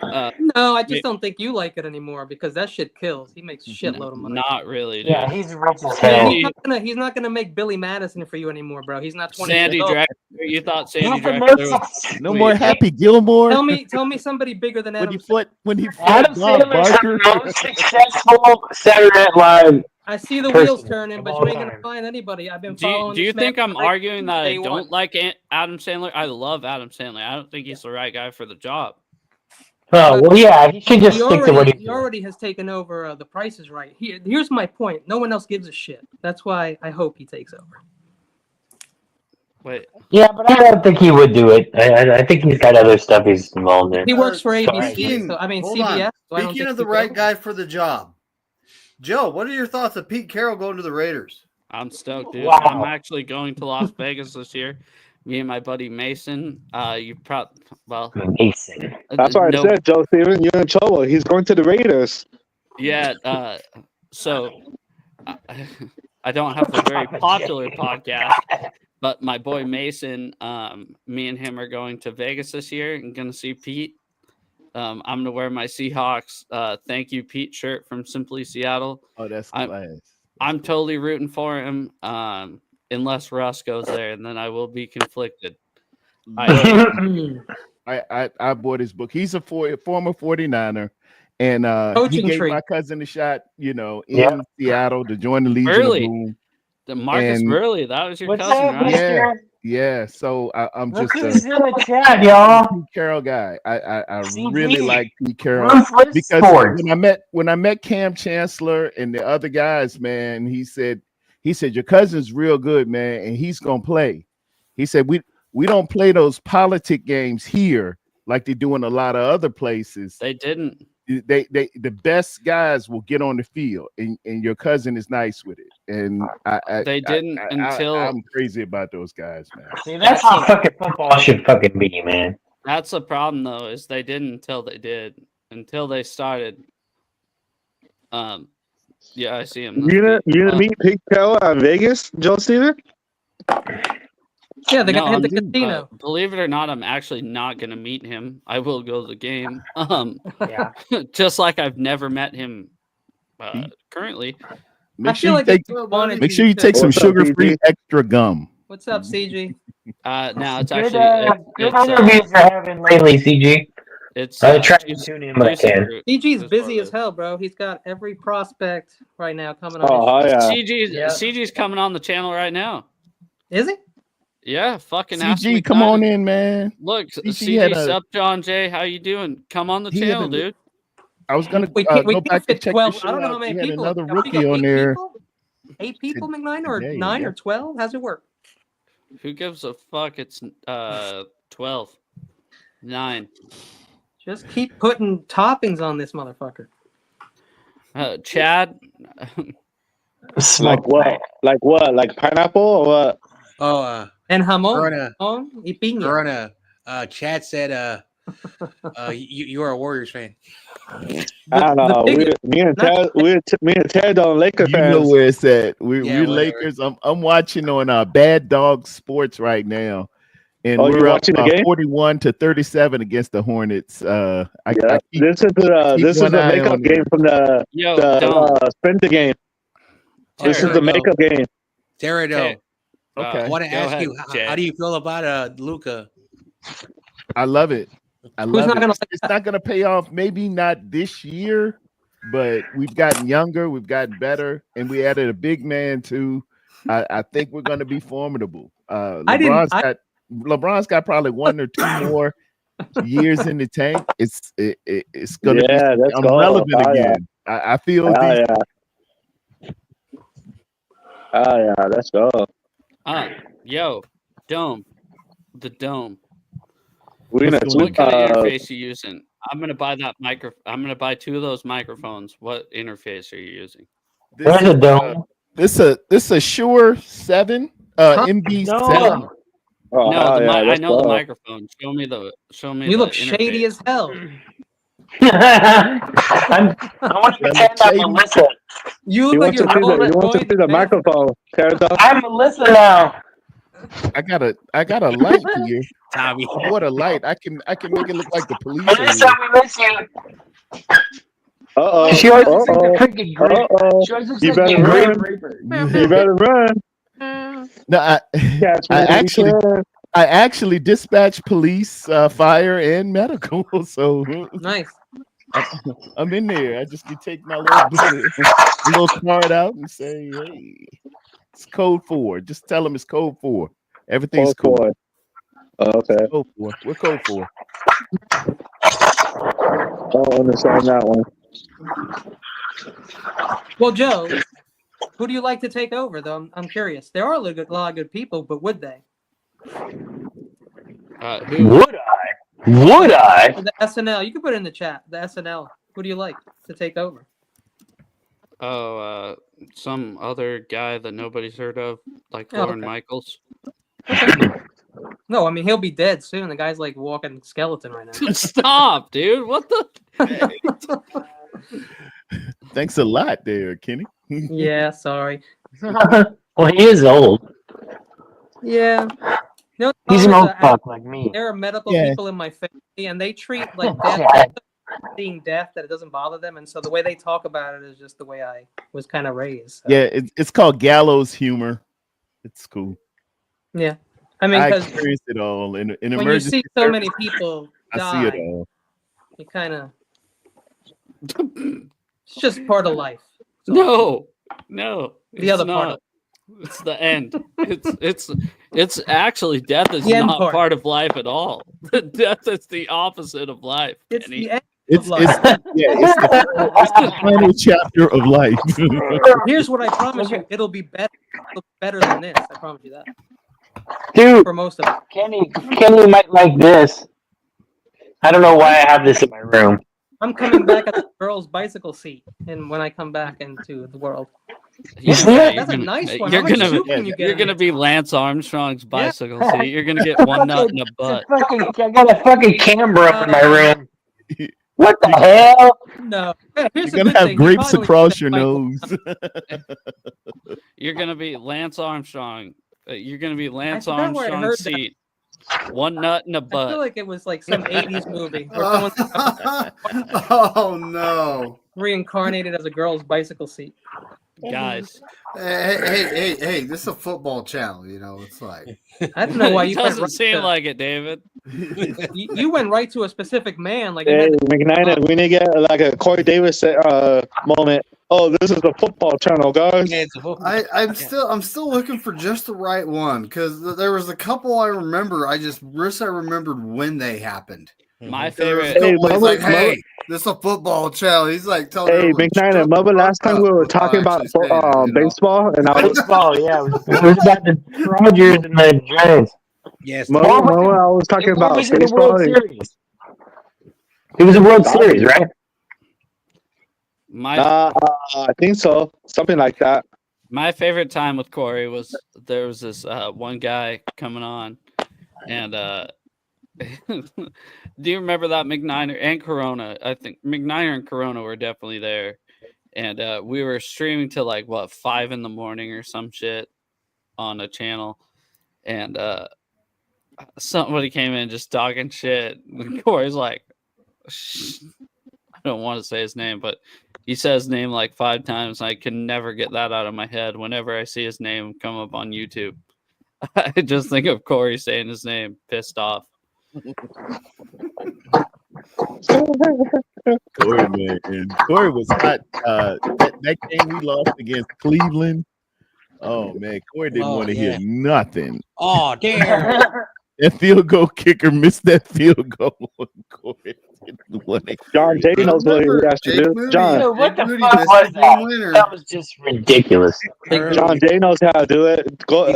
no, I just don't think you like it anymore because that shit kills. He makes a shitload of money. Not really. Dude. Yeah, he's rich as hell. He's not gonna make Billy Madison for you anymore, bro. He's not 20. Sandy Drexler. You thought Sandy Drexler was no more Happy Gilmore. Tell me somebody bigger than Adam. When he Adam Sandler's the most successful Saturday Night Live. I see the wheels turning, but you ain't gonna find anybody. I've been following. Do you think I'm arguing that I don't like Adam Sandler? I love Adam Sandler. I don't think he's the right guy for the job. Oh well, yeah, he should just stick to what he already has taken over. The Price is Right. Here's my point. No one else gives a shit. That's why I hope he takes over. Wait. Yeah, but I don't think he would do it. I think he's got other stuff he's involved in. He works for ABC. So, I mean, CBS. Speaking of the right guy for the job, Joe, what are your thoughts of Pete Carroll going to the Raiders? I'm stoked, dude. Wow. I'm actually going to Las Vegas this year. Me and my buddy Mason. Mason. That's why I said, Joe Steven, you're in trouble. He's going to the Raiders. Yeah. So I don't have a very popular podcast, but my boy Mason, me and him are going to Vegas this year and going to see Pete. I'm going to wear my Seahawks thank you Pete shirt from Simply Seattle. Oh, that's class. I'm totally rooting for him unless Russ goes there, and then I will be conflicted. I bought his book. He's a former 49er. And he gave my cousin a shot, in Seattle to join the Legion of Boom. Marcus Burley, that was your cousin, right? Yeah. So I'm just in the chat, y'all. Pete Carroll guy. I really like Pete Carroll because when I met Cam Chancellor and the other guys, man, he said your cousin's real good, man, and he's gonna play. He said we don't play those politic games here like they do in a lot of other places. They didn't. The best guys will get on the field, and your cousin is nice with it. And I'm crazy about those guys, man. See, that's how fucking football should fucking be, man. That's the problem, though, is they didn't until they started. Yeah, I see him. You gonna meet Pete Carroll at Vegas, Joe Steven? Yeah, they got to hit the casino. Believe it or not, I'm actually not going to meet him. I will go to the game. Yeah. Just like I've never met him currently. Make sure you take some sugar-free extra gum. What's up, CG? Now it's actually good interviews you're having lately, CG. I try to tune in when I can. CG's busy as hell, bro. He's got every prospect right now coming on. CG's coming on the channel right now. Is he? Yeah, fucking CG, come on in, man. Look, CG, sup, John J, how you doing? Come on the channel, dude. I was gonna go back to check 12. I don't know how many people. Another rookie on there. 8 people, McNine, or 9 or 12? How's it work? Who gives a fuck? It's 12. 9. Just keep putting toppings on this motherfucker. Chad. Like what? Like what? Like pineapple or what? Oh, and jamon. Corona. Chad said, you are a Warriors fan. I don't know. Me and Ted don't Lakers fans. You know where it's at. We're Lakers. I'm watching on Bad Dog Sports right now, and we're up 41-37 against the Hornets. This is the makeup game from the Spencer game. This is the makeup game. Terrado. Okay. I want to ask you, how do you feel about Luka? I love it. It's not going to pay off. Maybe not this year, but we've gotten younger, we've gotten better, and we added a big man too. I think we're going to be formidable. LeBron's got probably 1 or 2 more years in the tank. It's going to be relevant again. Yeah. I feel. Let's go. Dome. The Dome. What kind of interface are you using? I'm gonna buy that I'm gonna buy 2 of those microphones. What interface are you using? There's a Dome. This a Shure 7, MB7. No. I know the microphone. Show me. You look shady as hell. I want to pretend I'm Melissa. You look like you want to see the microphone. I'm Melissa now. I got a light here. Tommy. What a light! I can make it look like the police. Melissa, we miss you. Uh-oh. She always looks like the freaking grape. She always looks like the grape reaper. You better run. No, I actually dispatched police, fire, and medical. So nice. I'm in there. I just can take my little card out and say, "Hey, it's code 4." Just tell them it's code 4. Everything's cool. 4. Okay. Code 4. We're code 4. I don't understand that one. Well, Joe, who do you like to take over, though? I'm curious. There are a lot of good people, but would they? Would I? The SNL. You can put it in the chat. The SNL. Who do you like to take over? Some other guy that nobody's heard of, like Lauren Michaels. No, I mean he'll be dead soon. The guy's like walking skeleton right now. Stop, dude. What the? Thanks a lot, there, Kenny. Yeah, sorry. Well, he is old. Yeah. No, he's an old fuck like me. There are medical people in my family, and they treat like death, seeing death, that it doesn't bother them, and so the way they talk about it is just the way I was kind of raised. So. Yeah, it's called gallows humor. It's cool. Yeah, I mean, I experienced it all in when emergency. You see so many people die, I see it all. You kind of. It's just part of life. No. The other part. It's the end. It's actually death is not part of life at all. Death is the opposite of life. It's Kenny. the end. It's the final chapter of life. Here's what I promise you: it'll be better than this. I promise you that. Dude, for most of it. Kenny might like this. I don't know why I have this in my room. I'm coming back at the girl's bicycle seat, and when I come back into the world. That's a nice one. You're gonna be Lance Armstrong's bicycle seat. You're gonna get one nut in the butt. I got a fucking camera up in my room. What the hell? No. You're gonna have grapes across your nose. You're gonna be Lance Armstrong. You're gonna be Lance Armstrong's seat. One nut in a butt. I feel like it was like some 80s movie. Oh no! Reincarnated as a girl's bicycle seat. Guys. Hey! This is a football channel. You know, it's like I don't know why you doesn't seem like it, David. You went right to a specific man. Like hey, McKnight, we need to get like a Corey Davis moment. Oh, this is a football channel, guys. Yeah, it's a football. I'm still looking for just the right one because there was a couple I remember. I remembered when they happened. My favorite. Hey, this is a football channel. He's like telling. Hey, McKnight, remember last time we were talking about baseball and baseball? Yeah, it was about the Rogers and the Giants. Yes. Remember I was talking about baseball. It was a World Series, right? I think so. Something like that. My favorite time with Corey was there was this one guy coming on, and do you remember that McNiner and Corona? I think McNiner and Corona were definitely there, and we were streaming till like 5 a.m. or some shit on a channel, and somebody came in just talking shit. And Corey's like, I don't want to say his name, but he says his name like 5 times. I can never get that out of my head. Whenever I see his name come up on YouTube, I just think of Corey saying his name, pissed off. Corey, man. Corey was hot. That game we lost against Cleveland. Oh man, Corey didn't want to hear nothing. Oh damn! That field goal kicker missed that field goal. Corey didn't want to. John Jay knows what he has to do. John, what the fuck was that? That was just ridiculous. John Jay knows how to do it.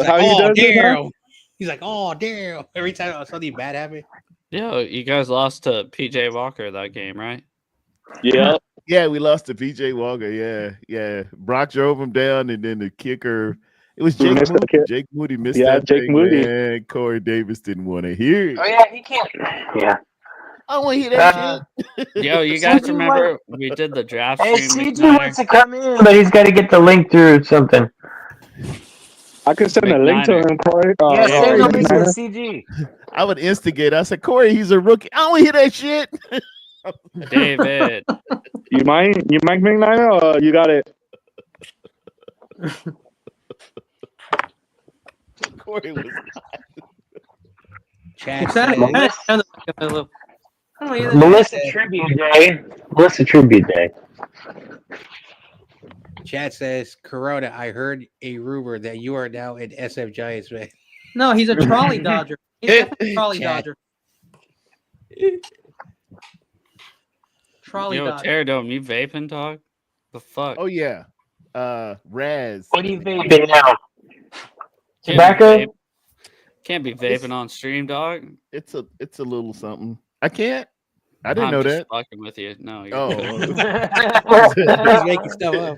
How you doing it? He's like, oh damn! Every time something bad happened. Yeah, you guys lost to PJ Walker that game, right? Yeah. Yeah, we lost to PJ Walker. Yeah. Brock drove him down, and then the kicker. It was Jake Moody. Jake Moody missed that. Jake Moody. And Corey Davis didn't want to hear it. Oh yeah, he can't. Yeah. I want to hear that shit. Yo, you guys remember we did the draft stream? Hey, CG wants to come in, but he's got to get the link through something. I can send a link to him, Corey. Yeah, send a link to CG. I would instigate. I said, Corey, he's a rookie. I don't want to hear that shit. David. You might McNiner, or you got it? Corey was Melissa Tribute Day. Melissa Tribute Day. Chad says, Corona, I heard a rumor that you are now an SF Giants fan. No, he's a trolley dodger. He's a trolley dodger. Trolley dodger. Pterodome, you vaping, dog? The fuck? Oh, yeah. Raz. What are you vaping now? Tobacco? Can't be vaping on stream, dog. It's a little something. I can't. I didn't know that. Fucking with you. No. Oh. He's making stuff up.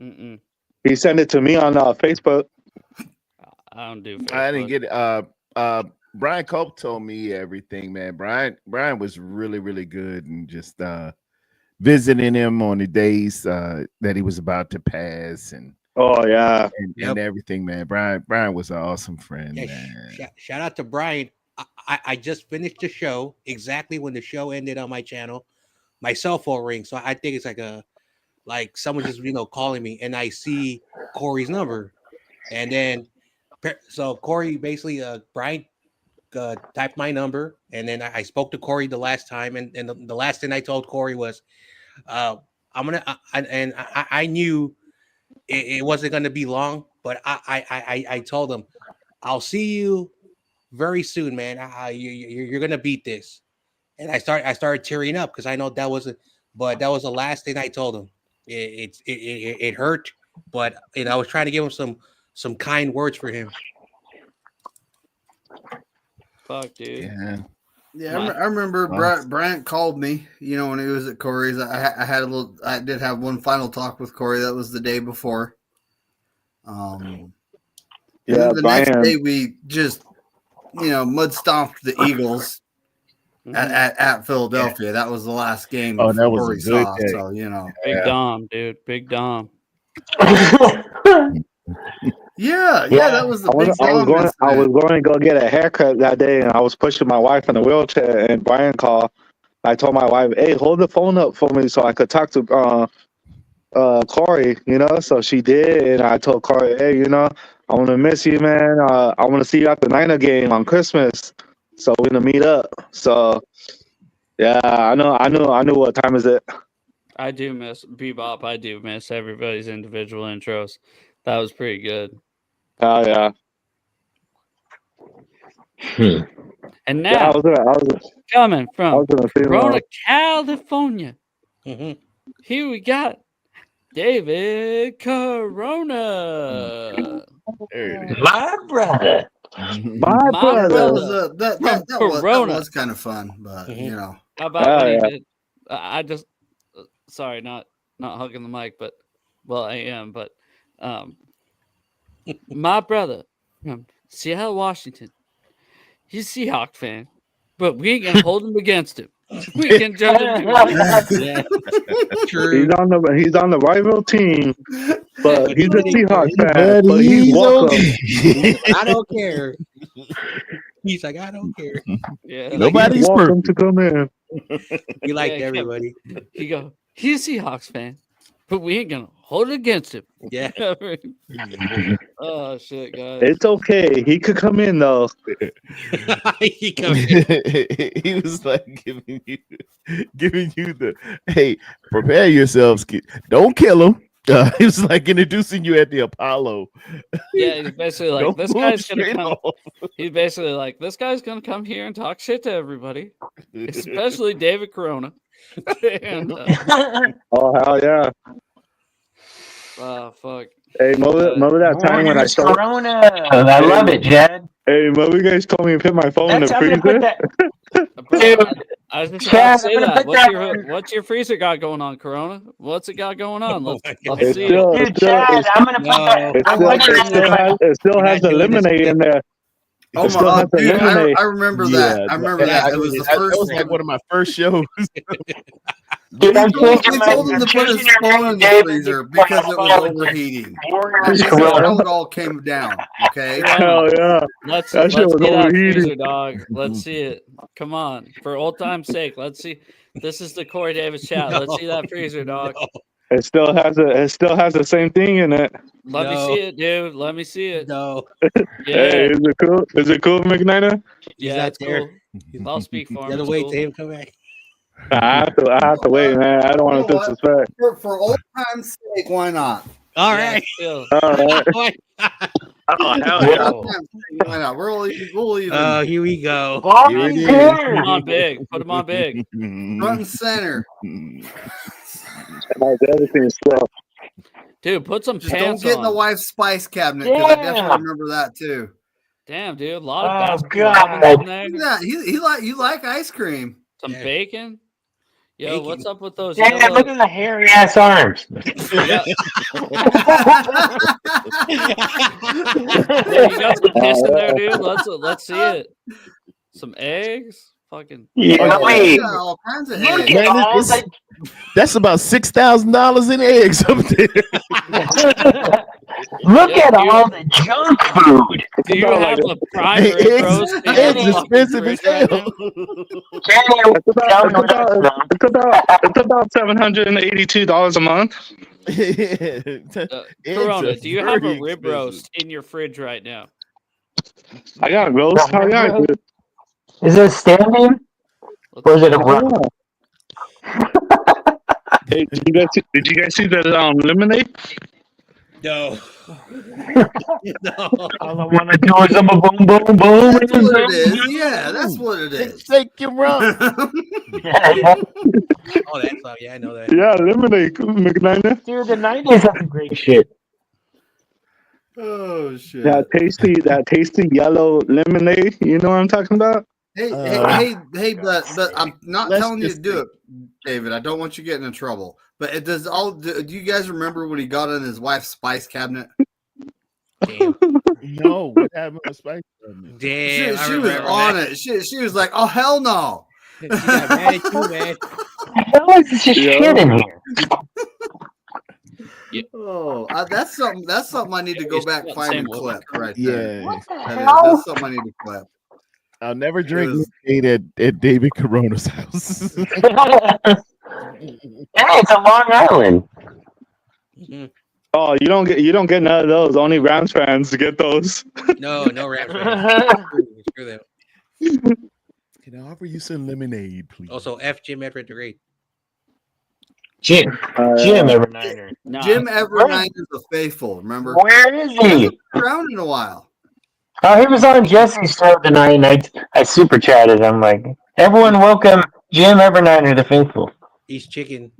Mm-mm. He sent it to me on Facebook. I don't do Facebook. I didn't get it. Brian Cope told me everything, man. Brian was really, really good, and just visiting him on the days that he was about to pass, and and everything, man. Brian was an awesome friend, man. Shout out to Brian. I just finished the show exactly when the show ended on my channel. My cell phone rings, so I think it's like someone just calling me, and I see Korey's number, and then so Korey basically Brian typed my number, and then I spoke to Korey the last time, and the last thing I told Korey was, I'm gonna, I knew it wasn't gonna be long, but I told him, I'll see you very soon, man. You're gonna beat this, and I started tearing up because I know that was the last thing I told him. It hurt, but I was trying to give him some kind words for him. Fuck, dude. Yeah, I remember Bryant called me, when he was at Korey's. I did have one final talk with Korey. That was the day before. And then the next day we just, mud stomped the Eagles at Philadelphia. That was the last game. Oh, that was Korey a good saw, day. so Big Dom, dude. Big Dom. Yeah, that was the big I was going to go get a haircut that day, and I was pushing my wife in a wheelchair, and Brian called. I told my wife, "Hey, hold the phone up for me so I could talk to Korey," So she did, and I told Korey, "Hey, I want to miss you, man. I want to see you at the Niner game on Christmas, so we're gonna meet up." So, yeah, I knew what time is it. I do miss Bebop. I do miss everybody's individual intros. That was pretty good. Oh yeah. And now, coming from Corona, California, here we got David Corona. My brother. My brother. That was kind of fun, but How about when he did? I just sorry, not hugging the mic, but I am, but my brother from Seattle, Washington. He's a Seahawks fan, but we ain't gonna hold him against him. We can jump into it. Yeah, true. He's on the rival team, but he's a Seahawks fan. But he's welcome. I don't care. He's like, I don't care. Yeah, nobody's welcome to come in. He liked everybody. He's a Seahawks fan, but we ain't gonna hold it against him. Yeah. Oh shit, guys. It's okay. He could come in though. He comes in. He was like giving you the hey, prepare yourselves, kid. Don't kill him. He was like introducing you at the Apollo. Yeah, he's basically like, this guy's gonna come. He's basically like, this guy's gonna come here and talk shit to everybody, especially David Corona. And, oh hell yeah! Oh fuck! Hey, remember that time when I saw Corona? I love it, Jed. Hey, remember you guys told me to put my phone in the freezer? Dude, I was just about to say that. What's your freezer got going on, Corona? What's it got going on? Let's see it. Dude, Chad, I'm gonna put that. It still has the lemonade in there. Oh my! Dude, I remember that. I remember that. It was the first. That was like one of my first shows. Dude, they told him to put his phone in the freezer because it was overheating. That's how it all came down. Okay. Hell yeah! Let's see that freezer, dog. Let's see it. Come on, for old time's sake. Let's see. This is the Corey Davis chat. Let's see that freezer, dog. It still has the same thing in it. Let me see it, dude. Let me see it. No. Yeah. Hey, is it cool? Is it cool, McNina? Yeah, it's cool. I'll speak for him. You gotta wait till him come back. I have to wait, man. I don't want to disrespect. For old time's sake, why not? All right. All right. Oh, hell yeah. Why not? We'll even. Here we go. Put him on big. Put him on big. Front and center. Everything is slow. Dude, put some Just pants don't get on. in the wife's spice cabinet because I definitely remember that too. Damn, dude, a lot of basketball in there. Yeah, you like ice cream. Some bacon. Yo, what's up with those? Yeah, look at the hairy ass arms. Yeah. Yeah, you got some piss in there, dude. Let's see it. Some eggs, fucking. Yeah, wait. All kinds of Look eggs. at all that. That's about $6,000 in eggs up there. Look at all the junk food. Do you have a prime rib roast in your Eggs expensive as fridge right hell. It's about $782 a month. Corona, do you have a rib roast in your fridge right now? I got roast. How you got, dude? Is it standing? Or is it a rub? Hey, did you guys see that lemonade? No. All I want to do is a boom, boom, boom. That's what it is. Yeah, that's what it is. Take your rub. Oh, that's yeah, I know that. Yeah, lemonade, McNiner. Dude, the 90s have some great shit. Oh shit. That tasty yellow lemonade. You know what I'm talking about? Hey, but I'm not telling you to do it, David. I don't want you getting in trouble. But it does all. Do you guys remember when he got in his wife's spice cabinet? Damn. No, what happened with spice? Damn. She was on it. She was like, "Oh hell no!" She got mad at you, man. How is this shit in here? Oh, that's something. That's something I need to go back and find and clip right there. Yeah, That's something I need to clip. I'll never drink lemonade at David Corona's house. Hey, it's a Long Island. Mm-hmm. Oh, you don't get none of those. Only Rams fans get those. No Rams fans. Screw them. Can I offer you some lemonade, please? Also, F Jim Everett the Great. Jim Evernighter. Nah. Jim Evernight is a faithful. Remember? Where is He he? hasn't been around in a while. Oh, he was on Jesse's show tonight, and I super chatted. I'm like, everyone welcome Jim Evernighter, the faithful. He's chicken.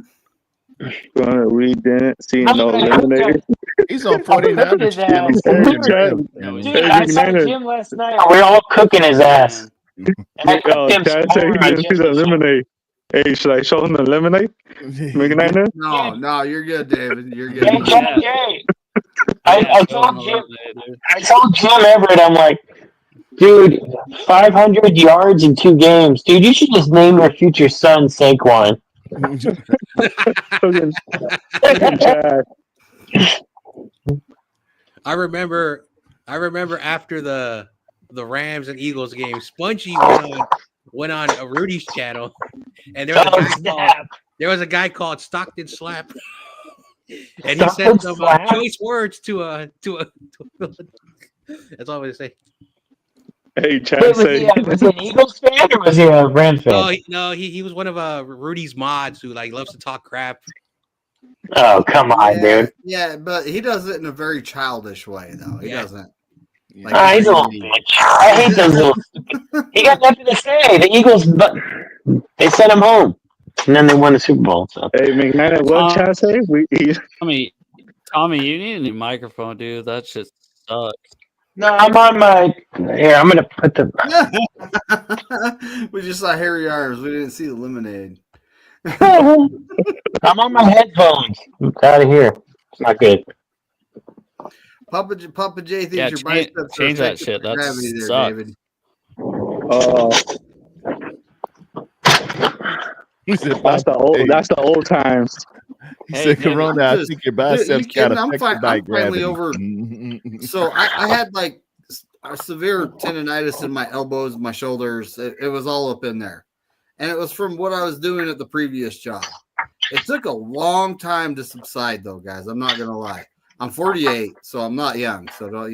We didn't see no lemonade. He's on 49. Dude, Hey, I saw Jim last night. We're all cooking his ass. And I Yo, cooked him Chad some said he more on didn't see the Jesse's show. lemonade. Hey, should I show him the lemonade? McNiner? No, you're good, David. You're good. Hey, Jay. I told Jim Everett, I'm like, dude, 500 yards in 2 games. Dude, you should just name your future son Saquon. I remember after the Rams and Eagles game, Spongy went on a Rudy's channel, and there was a guy called Stockton Slap, and he said some choice words to a. That's all I'm gonna say. Hey, Chad, was he an Eagles fan or was he a Rams fan? No, he was one of Rudy's mods who loves to talk crap. Oh, come on, dude. Yeah, but he does it in a very childish way, though. He doesn't. He's a little bitch. I hate those little. He got nothing to say. The Eagles, but they sent him home, and then they won the Super Bowl. So. Hey, McNiner, what Chad say? Tommy, you need a new microphone, dude. That shit sucks. No, I'm on my. Here, I'm gonna put the. We just saw hairy arms. We didn't see the lemonade. I'm on my headphones. It's out of here. It's not good. Papa J thinks your biceps change are that shit. That gravity there, sucks. David. That's the old times. He said, Corona, I think your biceps got affected by gravity. Over. So I had a severe tendonitis in my elbows, my shoulders. It was all up in there. And it was from what I was doing at the previous job. It took a long time to subside, though, guys. I'm not going to lie. I'm 48, so I'm not young. So,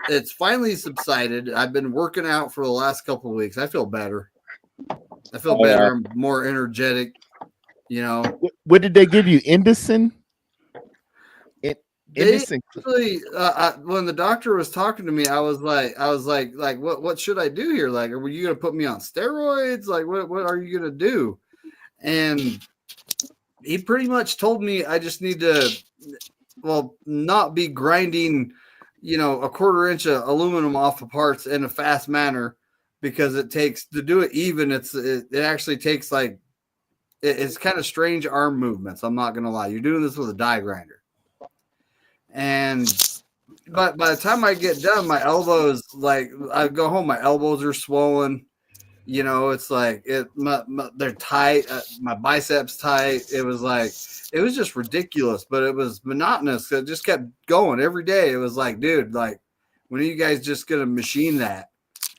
it's finally subsided. I've been working out for the last couple of weeks. I feel better. I'm more energetic, What did they give you? Indocin? Actually, when the doctor was talking to me, I was like, what should I do here? Like, are you going to put me on steroids? Like, what are you going to do? And he pretty much told me I just need to, not be grinding, a 1/4 inch of aluminum off of parts in a fast manner, because it takes to do it even. It actually takes it's kind of strange arm movements. I'm not gonna lie. You're doing this with a die grinder, but by the time I get done, my elbows like I go home, my elbows are swollen. You know, it's like they're tight. My biceps tight. It was just ridiculous, but it was monotonous. It just kept going every day. It was like, dude, like, when are you guys just gonna machine that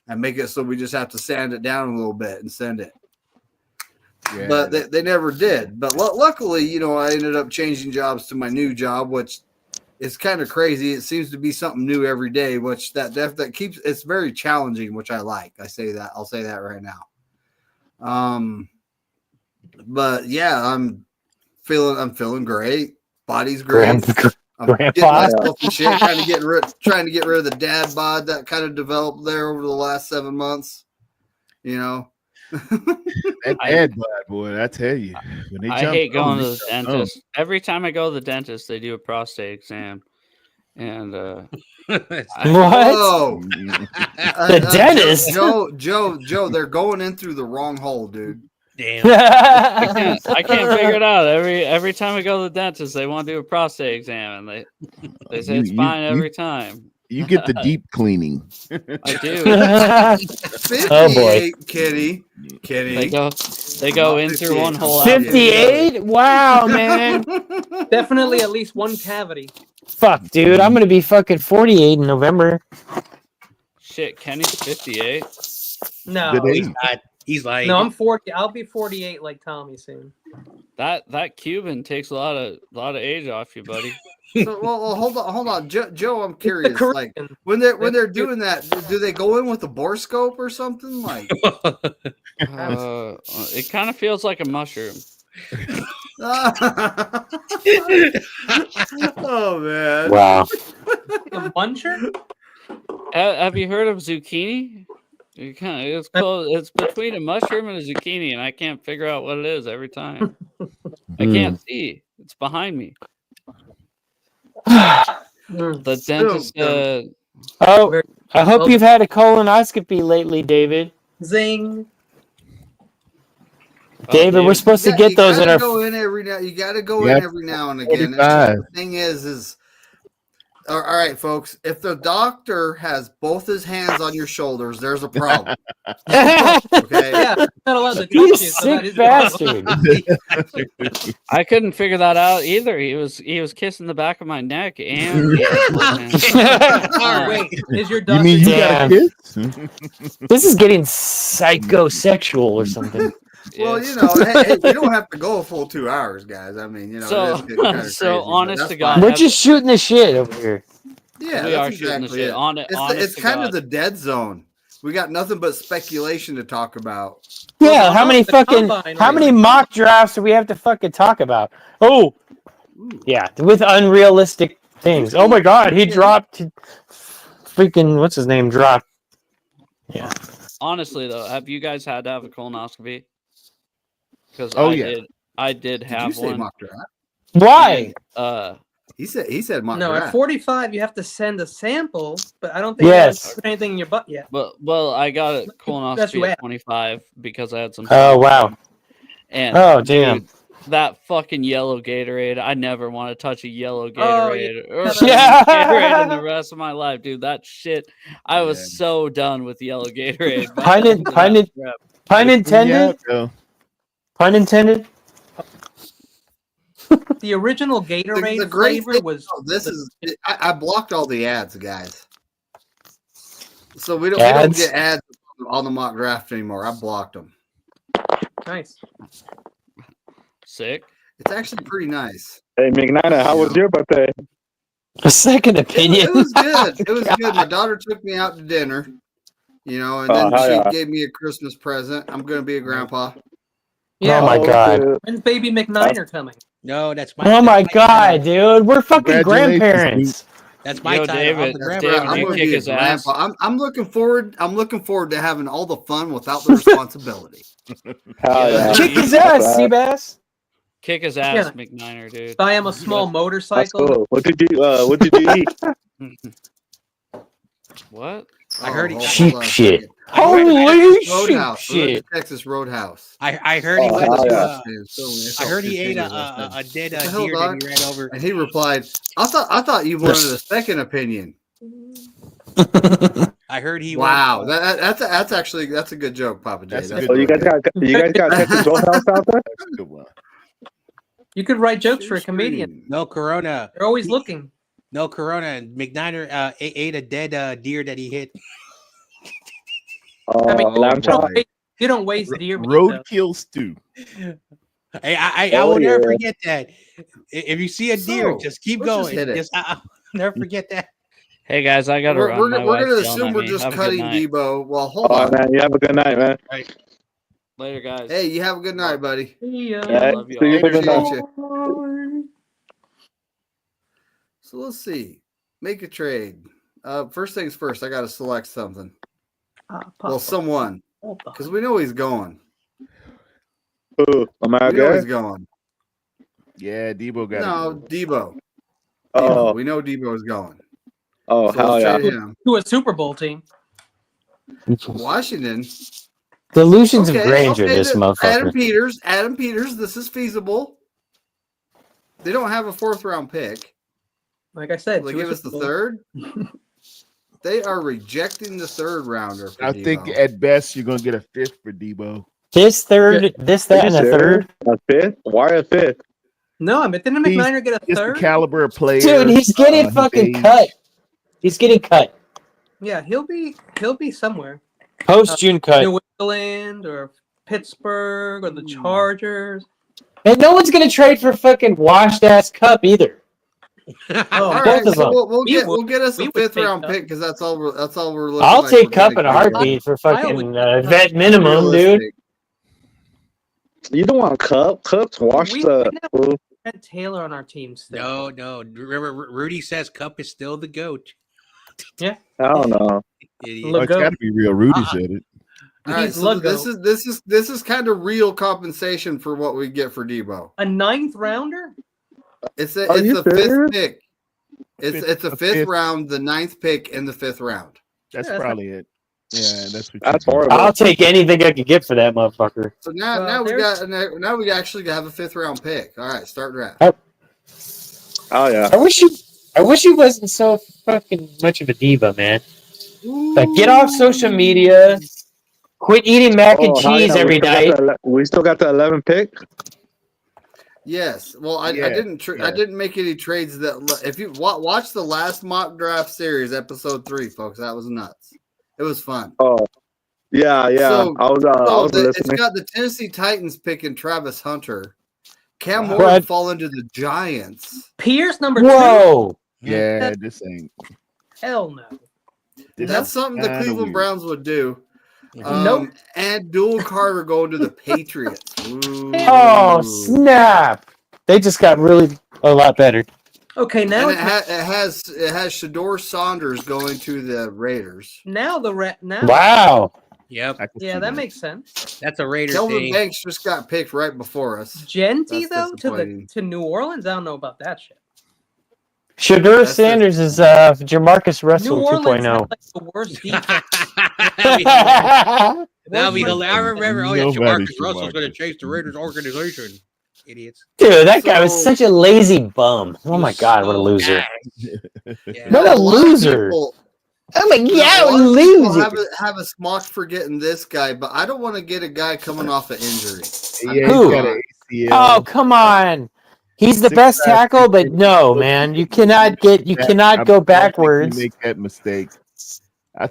and make it so we just have to sand it down a little bit and send it? Yeah. But they never did. But luckily, you know, I ended up changing jobs to my new job, which is kind of crazy. It seems to be something new every day, which that keeps it's very challenging, which I like. I'll say that right now. But yeah, I'm feeling great. Body's great. I'm getting myself in shape, trying to get rid of the dad bod that kind of developed there over the last 7 months. You know. That dad bod, boy, I tell you. I hate going to the dentist. Every time I go to the dentist, they do a prostate exam. And what? The dentist? Joe, they're going in through the wrong hole, dude. Damn. I can't figure it out. Every time I go to the dentist, they want to do a prostate exam, and they say it's fine every time. You get the deep cleaning. I do. 58, Kitty. They go in through one hole. 58? Wow, man. Definitely at least one cavity. Fuck, dude. I'm gonna be fucking 48 in November. Shit, Kenny's 58. No, he's not. He's like, no, I'm 40. I'll be 48 like Tommy soon. That Cuban takes a lot of age off you, buddy. So, well, hold on, Joe. I'm curious. Like when they're doing that, do they go in with a borescope or something? Like, it kind of feels like a mushroom. Oh man! Wow. A muncher? Have you heard of zucchini? It's close. It's between a mushroom and a zucchini, and I can't figure out what it is every time. I can't see. It's behind me. The dentist. I hope you've had a colonoscopy lately, David. Zing. David, we're supposed to get those in our. You got to go in every now and again. The thing is, all right, folks. If the doctor has both his hands on your shoulders, there's a problem. Okay. Yeah, not allowed to touch you you. Sick bastard. I couldn't figure that out either. He was kissing the back of my neck and. Wait, is your doctor? You mean you got a kiss? This is getting psychosexual or something. Well, you know, hey, you don't have to go a full 2 hours, guys. I mean, you know, so crazy, honest to God, we're just shooting the shit over here. Yeah, we are shooting the shit. It's kind of the dead zone. We got nothing but speculation to talk about. Yeah, how many mock drafts do we have to fucking talk about? Oh, yeah, with unrealistic things. Oh my God, he dropped. Freaking, what's his name? Dropped. Yeah. Honestly, though, have you guys had to have a colonoscopy? Because I did have one. Mock draft? Why? He said mock no, draft. At 45 you have to send a sample, but I don't think you put anything in your butt yet. Well, I got a colonoscopy at 25 because I had some. Oh wow! And damn! Dude, that fucking yellow Gatorade. I never want to touch a yellow Gatorade or Gatorade in the rest of my life, dude. That shit. I was so done with yellow Gatorade. Pun intended. Pun intended. The original Gatorade flavor was. I blocked all the ads, guys. So we don't get ads on the mock draft anymore. I blocked them. Nice. Sick. It's actually pretty nice. Hey, McNina, how was your birthday? A second opinion. It was good. It was good. My daughter took me out to dinner, you know, and then she gave me a Christmas present. I'm going to be a grandpa. Yeah. Oh my God. When's baby McNiner coming? No, that's my. Oh my God, dude. We're fucking grandparents. That's my time. David, I'm going to be a grandpa. I'm looking forward to having all the fun without the responsibility. Kick his ass, Seabass. Kick his ass, McNiner, dude. Buy him a small motorcycle. Cool. What did you eat? What? I heard he cheap shit. Holy shit! Texas Roadhouse. I heard he went to. I heard he ate a a dead deer that he ran over. And he replied, "I thought you wanted a second opinion." I heard he. Wow, that's a good joke, Papa J. You guys got Texas Roadhouse out there? That's a good one. You could write jokes for a comedian. No Corona. They're always looking. No Corona. McNiner ate a dead deer that he hit. I mean, lamb chop. You don't waste deer meat. Roadkill stew. Hey, I will never forget that. If you see a deer, just keep going. Just never forget that. Hey guys, I gotta run. We're gonna assume we're just cutting Debo. Well, hold on, man. You have a good night, man. Right. Later, guys. Hey, you have a good night, buddy. I love you all. So let's see. Make a trade. First things first, I got to select something. Well, someone, because we know he's going. Who? Am I we know he's going. Yeah, Debo got Debo. Oh, we know Debo is going. Oh, so hell yeah! To a Super Bowl team. Washington. Delusions of grandeur, this motherfucker. Adam Peters, this is feasible. They don't have a 4th round pick. Like I said, they give us the 3rd. They are rejecting the 3rd rounder. I think at best you're gonna get a 5th for Debo. That, and a 3rd. A 5th? Why a 5th? No, but didn't McNiner get a 3rd? The caliber of player. Dude, he's getting fucking cut. He's getting cut. Yeah, he'll be somewhere. Post June cut. New England or Pittsburgh or the Chargers. And no one's gonna trade for fucking washed ass Cup either. All right, so we'll get us a 5th round pick because that's all we're looking. I'll take Cup in a heartbeat for fucking vet minimum, dude. You don't want Cup. Cup's washed up. Had Taylor on our team still. No. Remember, Rudy says Cup is still the GOAT. Yeah. I don't know. It's got to be real. Rudy said it. All right, so this is kind of real compensation for what we get for Debo. A 9th rounder? It's a 5th pick. It's a 5th round, the 9th pick in the 5th round. That's probably it. Yeah, that's horrible. I'll take anything I could get for that motherfucker. So now we actually have a 5th round pick. All right, start draft. Oh yeah. I wish he wasn't so fucking much of a diva, man. Like, get off social media. Quit eating mac and cheese every night. We still got the 11th pick. Yes. Well, I didn't make any trades that. If you watch the last mock draft series, episode 3, folks, that was nuts. It was fun. Oh, yeah. So, I was listening. It's got the Tennessee Titans picking Travis Hunter. Cam Ward fall into the Giants. Pierce number 2. Whoa. Yeah, this ain't. Hell no. That's something the Cleveland Browns would do. Nope. And Dual Carter going to the Patriots. Ooh. Oh, snap. They just got really a lot better. Okay, now it has Shador Saunders going to the Raiders. Now wow. Yep. Yeah, that makes sense. That's a Raiders Kelvin thing. Banks just got picked right before us. Genty though to New Orleans, I don't know about that shit. Shador Sanders is Jamarcus Russell 2.0. Like the worst defense. That'll be hilarious. I remember. Jamarcus Russell's going to chase the Raiders organization. Idiots. Dude, that guy was such a lazy bum. Oh my god, what a loser! What a loser! Oh my god, what a loser! Have a smock for getting this guy, but I don't want to get a guy coming off an injury. Who? Oh, come on! He's the best tackle, but no, man, you cannot go backwards. You make that mistake. I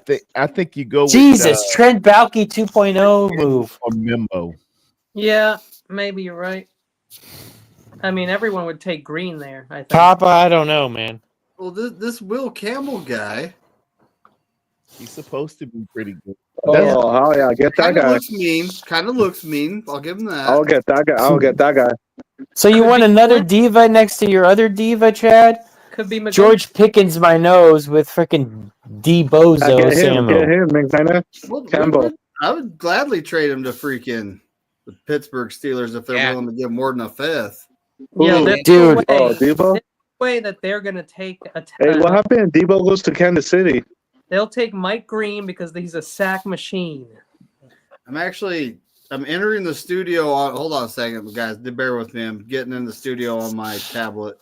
think you go. Jesus, with, Trent Baalke 2.0 move or Mimbo. Yeah, maybe you're right. I mean, everyone would take Green there. I think. Papa, I don't know, man. Well, this Will Campbell guy, he's supposed to be pretty good. Oh yeah, get that guy. Kind of looks mean. I'll give him that. I'll get that guy. So you want another diva next to your other diva, Chad? Could be George Pickens my nose with freaking D-Bozo Samuel. Get him, McNiner. Campbell. I would gladly trade him to freaking the Pittsburgh Steelers if they're willing to give more than a 5th. Yeah, dude. Debo. Way that they're gonna take a. Hey, what happened? Debo goes to Kansas City. They'll take Mike Green because he's a sack machine. I'm entering the studio on. Hold on a second, guys. Bear with me. I'm getting in the studio on my tablet.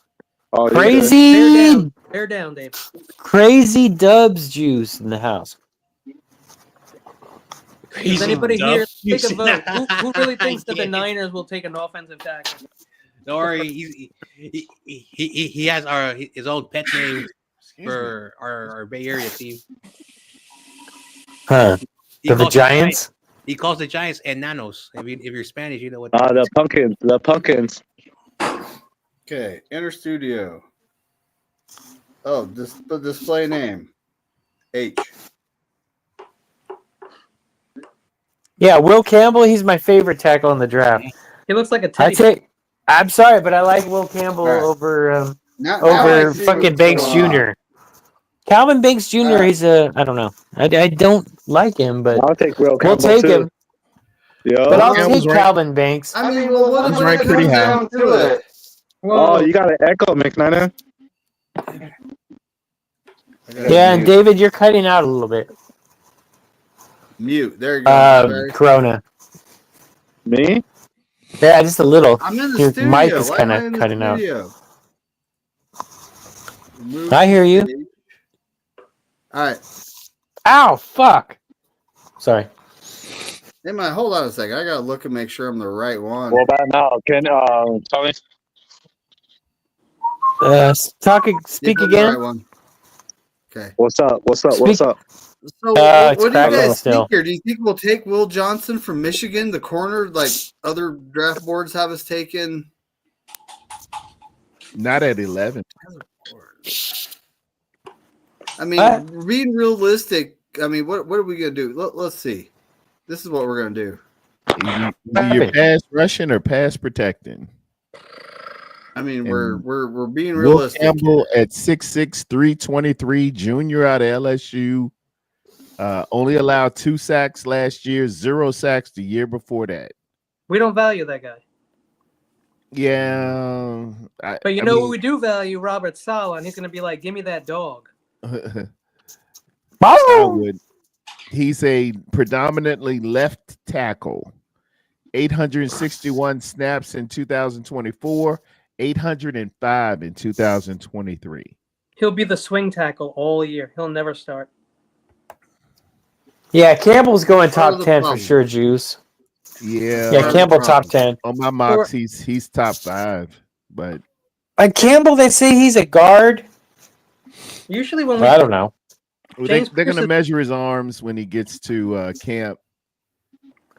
Oh, Crazy. Bear down, Dave. Crazy Dubs juice in the house. Does anybody here take a vote? Who really thinks that the Niners will take an offensive tackle? Don't worry, he has his own pet name for our Bay Area team. Huh? The Giants? He calls the Giants enanos. If you're Spanish, you know what. The pumpkins. The pumpkins. Okay, enter studio. Oh, the display name. H. Yeah, Will Campbell. He's my favorite tackle in the draft. He looks like a teddy. I'm sorry, but I like Will Campbell over fucking Banks Jr. Calvin Banks Jr. He's I don't know. I don't like him, but I'll take Will we'll take him. Yeah, but I'll take Calvin Banks. I mean, well, he's ranked pretty high. Oh, you got an echo, McNiner. Yeah, and David, you're cutting out a little bit. Mute. There you go. Corona. Me? Yeah, just a little. I'm in the Your studio. mic is kind of cutting out. I hear you. All right. Ow, fuck. Sorry. Hey, man, hold on a second. I gotta look and make sure I'm the right one. What about now? Can Tommy? Speak again. Right one. Okay. What's up? So, what do you guys think here? Do you think we'll take Will Johnson from Michigan, the corner, like other draft boards have us taken? Not at 11. I mean, being realistic. I mean, what are we gonna do? Let's see. This is what we're gonna do. You're pass rushing or pass protecting. I mean, we're being realistic. Will Campbell at 6'6", 323, junior out of LSU. Only allowed 2 sacks last year, 0 sacks the year before that. We don't value that guy. Yeah. But you know what we do value? Robert Saleh, and he's going to be like, give me that dog. I would. He's a predominantly left tackle. 861 snaps in 2024, 805 in 2023. He'll be the swing tackle all year. He'll never start. Yeah, Campbell's going top 10 for sure, Juice. Yeah, Campbell top 10. On my mocks, he's top 5. But Campbell, they say he's a guard. Usually when I don't know. They're going to measure his arms when he gets to camp.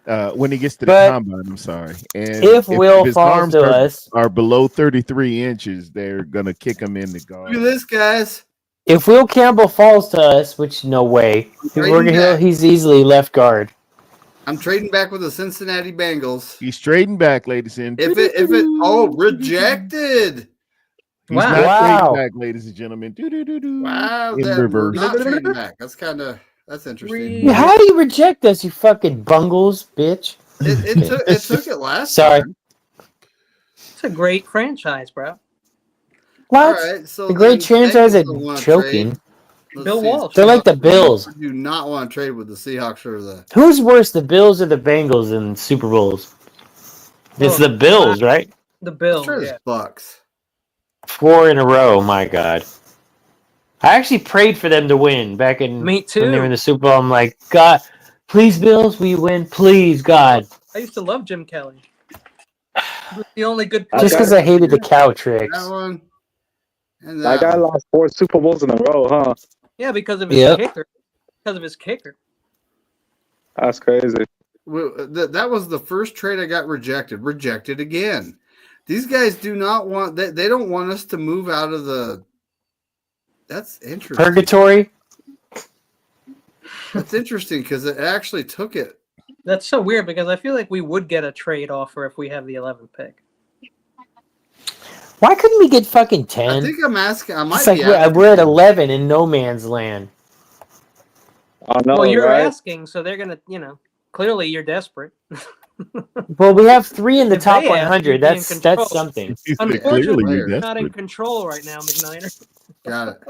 When he gets to the combine, I'm sorry. And if Will falls to us are below 33 inches, they're going to kick him in the guard. Look at this, guys. If Will Campbell falls to us, which no way, he's easily left guard. I'm trading back with the Cincinnati Bengals. He's trading back, ladies and gentlemen. Rejected. He's not trading back, ladies and gentlemen. Wow, in reverse. Not trading back. That's interesting. How do you reject us, you fucking bungles, bitch? It took it last Sorry. time. It's a great franchise, bro. What? Right, so the great franchise at choking. Bill Walsh. They're like the Bills. I do not want to trade with the Seahawks or the. Who's worse, the Bills or the Bengals in Super Bowls? It's the Bills, right? The Bills. Sure, it's Bucks. 4 in a row. My God. I actually prayed for them to win back in Me too. when they were in the Super Bowl. I'm like, God, please, Bills, we win. Please, God. I used to love Jim Kelly. He was the only good. Just because I hated the cow tricks. That one. And that guy lost 4 Super Bowls in a row, huh? Yeah, because of his kicker. Because of his kicker. That's crazy. That was the first trade I got rejected. Rejected again. These guys do not want. They don't want us to move out of the. That's interesting. Purgatory. That's interesting because it actually took it. That's so weird because I feel like we would get a trade offer if we have the 11th pick. Why couldn't we get fucking 10? I think I'm asking. It's like we're at 11 in no man's land. Oh, no, well, you're asking, so they're gonna, clearly you're desperate. Well, we have 3 in the top 100. That's something. Unfortunately, you're not in control right now, McNiner. Got it.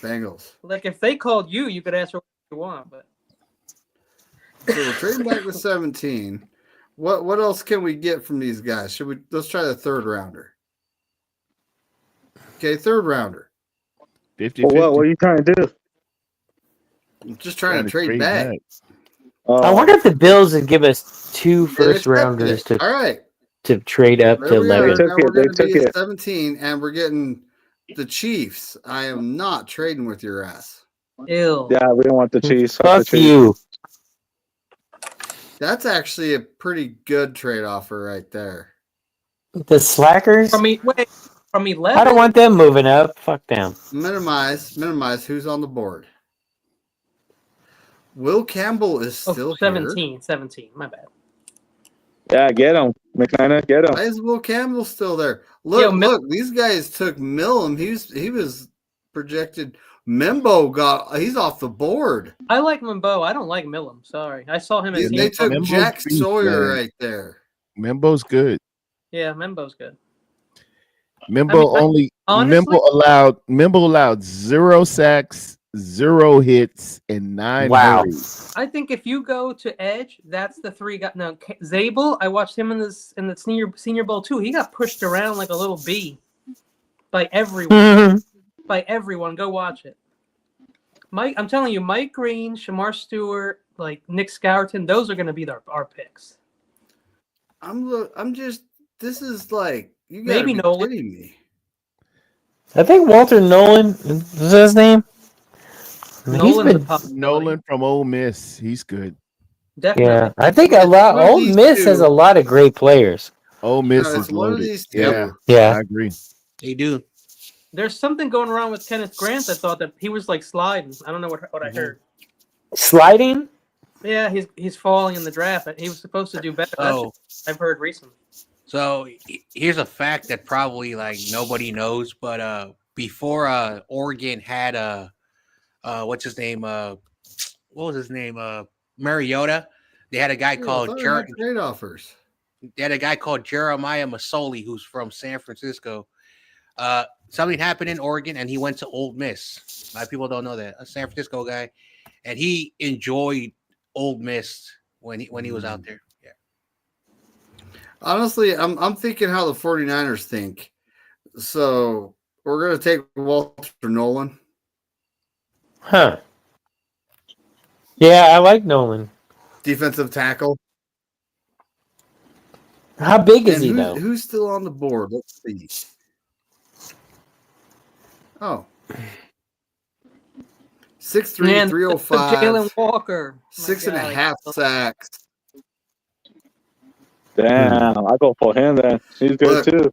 Bengals. Like if they called you, you could ask for what you want, but so we're trading back to 17. What else can we get from these guys? Let's try the third rounder. Okay, third rounder. 50. Well, what are you trying to do? I'm just trying to trade back. I wonder if the Bills would give us 2 first rounders to trade up to 11. Now we're going to be at 17, and we're getting the Chiefs. I am not trading with your ass. Ew. Yeah, we don't want the Chiefs. Fuck you. That's actually a pretty good trade offer right there. The slackers? From 11? I don't want them moving up. Fuck them. Minimize who's on the board. Will Campbell is still 17, here. 17. My bad. Yeah, get him. McKenna, get him. Why is Will Campbell still there? Look, these guys took Millam. He was projected. Membo he's off the board. I like Membo. I don't like Millam. Sorry. I saw him as they took Membo's Jack Sawyer good. right there. Membo's good. Yeah, Membo's good. Membo allowed 0 sacks, 0 hits, and 9 hurries. I think if you go to edge, that's the 3 guys. Now Zabel, I watched him in the senior bowl too. He got pushed around like a little bee by everyone. By everyone. Go watch it. I'm telling you, Mike Green, Shamar Stewart, like Nick Scourton, those are going to be our picks. This is like, you gotta maybe be Nolan. kidding me. I think Walter Nolan is his name. Nolan from Ole Miss. He's good. Definitely. Yeah, I think Ole Miss has a lot of great players. Ole Miss is loaded. Yeah, I agree. They do. There's something going around with Kenneth Grant. I thought that he was like sliding. I don't know what I heard. Sliding? Yeah, he's falling in the draft. He was supposed to do better. I've heard recently. So here's a fact that probably like nobody knows, but before Oregon had what's his name? What was his name? Mariota. They had a guy called trade offers. They had a guy called Jeremiah Masoli, who's from San Francisco. Something happened in Oregon, and he went to Ole Miss. A lot of people don't know that. A San Francisco guy, and he enjoyed Ole Miss when he was out there. Yeah. Honestly, I'm thinking how the 49ers think. So we're gonna take Walter Nolan. Huh. Yeah, I like Nolan. Defensive tackle. How big is he though? Who's still on the board? Let's see. Oh. 6'3", 305. Jalen Walker. 6.5 sacks. Damn, I go for him then. He's good too.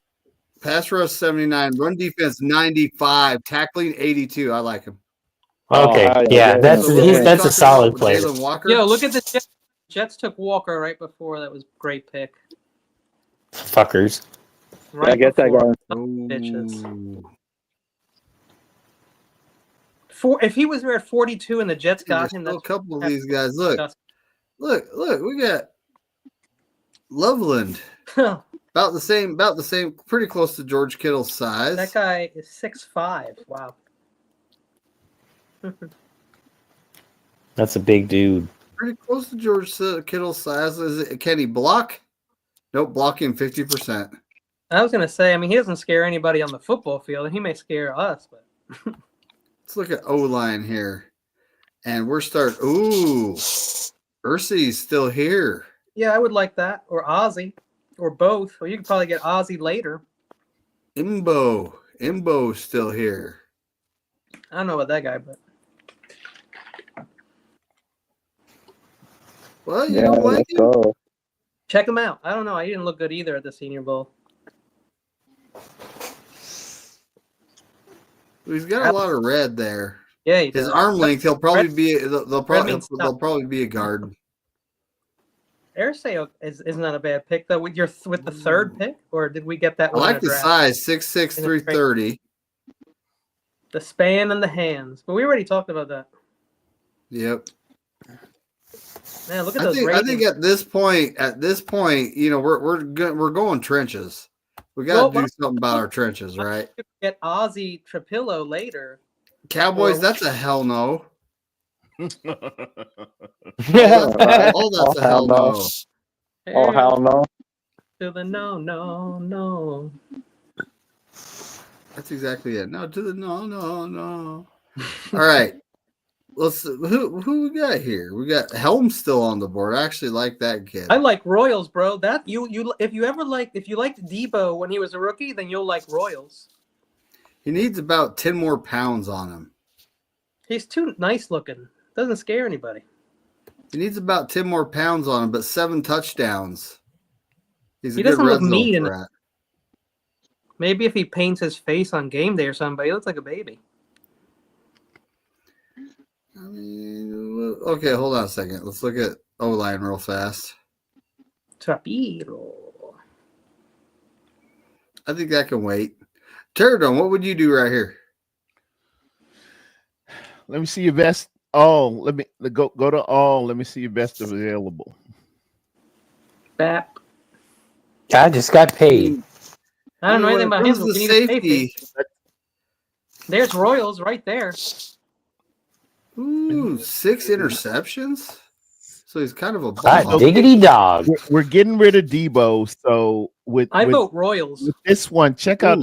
Pass rush 79, run defense 95, tackling 82. I like him. Okay, that's a solid player. Yo, look at the Jets. Jets took Walker right before. That was a great pick. Fuckers. Right, I get that guy. Bitches. If he was there at 42 and the Jets got him, that's a couple of these guys. Look, we got Loveland. About the same, pretty close to George Kittle's size. That guy is 6'5". Wow. That's a big dude. Pretty close to George Kittle's size. Can he block? Nope, blocking 50%. I was gonna say, I mean, he doesn't scare anybody on the football field, and he may scare us, but let's look at O-line here. And we're starting. Ooh, Ursi's still here. Yeah, I would like that. Or Ozzy. Or both. Or you could probably get Ozzy later. Imbo's still here. I don't know about that guy, but. Well, you don't like him? Check him out. I don't know. He didn't look good either at the Senior Bowl. He's got a lot of red there. Yeah, his arm length. He'll probably be. They'll probably be a guard. Airsail is not a bad pick though. With the third pick, or did we get that I one? like the size, 6'6", 330. The span and the hands, but we already talked about that. Yep. Man, look at those. I think at this point, you know, we're going trenches. We got to do something about our trenches, right? Get Ozzy Trapillo later. Cowboys, that's a hell no. Oh, That's a hell no. Oh, hell no. To the no. That's exactly it. No to the no. All right. Let's who we got here? We got Helm still on the board. I actually like that kid. I like Royals, bro. That you if you liked Debo when he was a rookie, then you'll like Royals. He needs about 10 more pounds on him. He's too nice looking. Doesn't scare anybody. He needs about 10 more pounds on him, but 7 touchdowns. He doesn't look mean. Maybe if he paints his face on game day or something, but he looks like a baby. I mean, okay, hold on a second. Let's look at O-line real fast. Trapiro. I think that can wait. Pterodon, what would you do right here? Let me see your best. All. Let me go to all. Let me see your best available. Bap. I just got paid. I don't know anything about him. The safety. There's Royals right there. Ooh, 6 interceptions. So he's kind of a diggity dog. We're getting rid of Debo. So I vote Royals. With this one, check out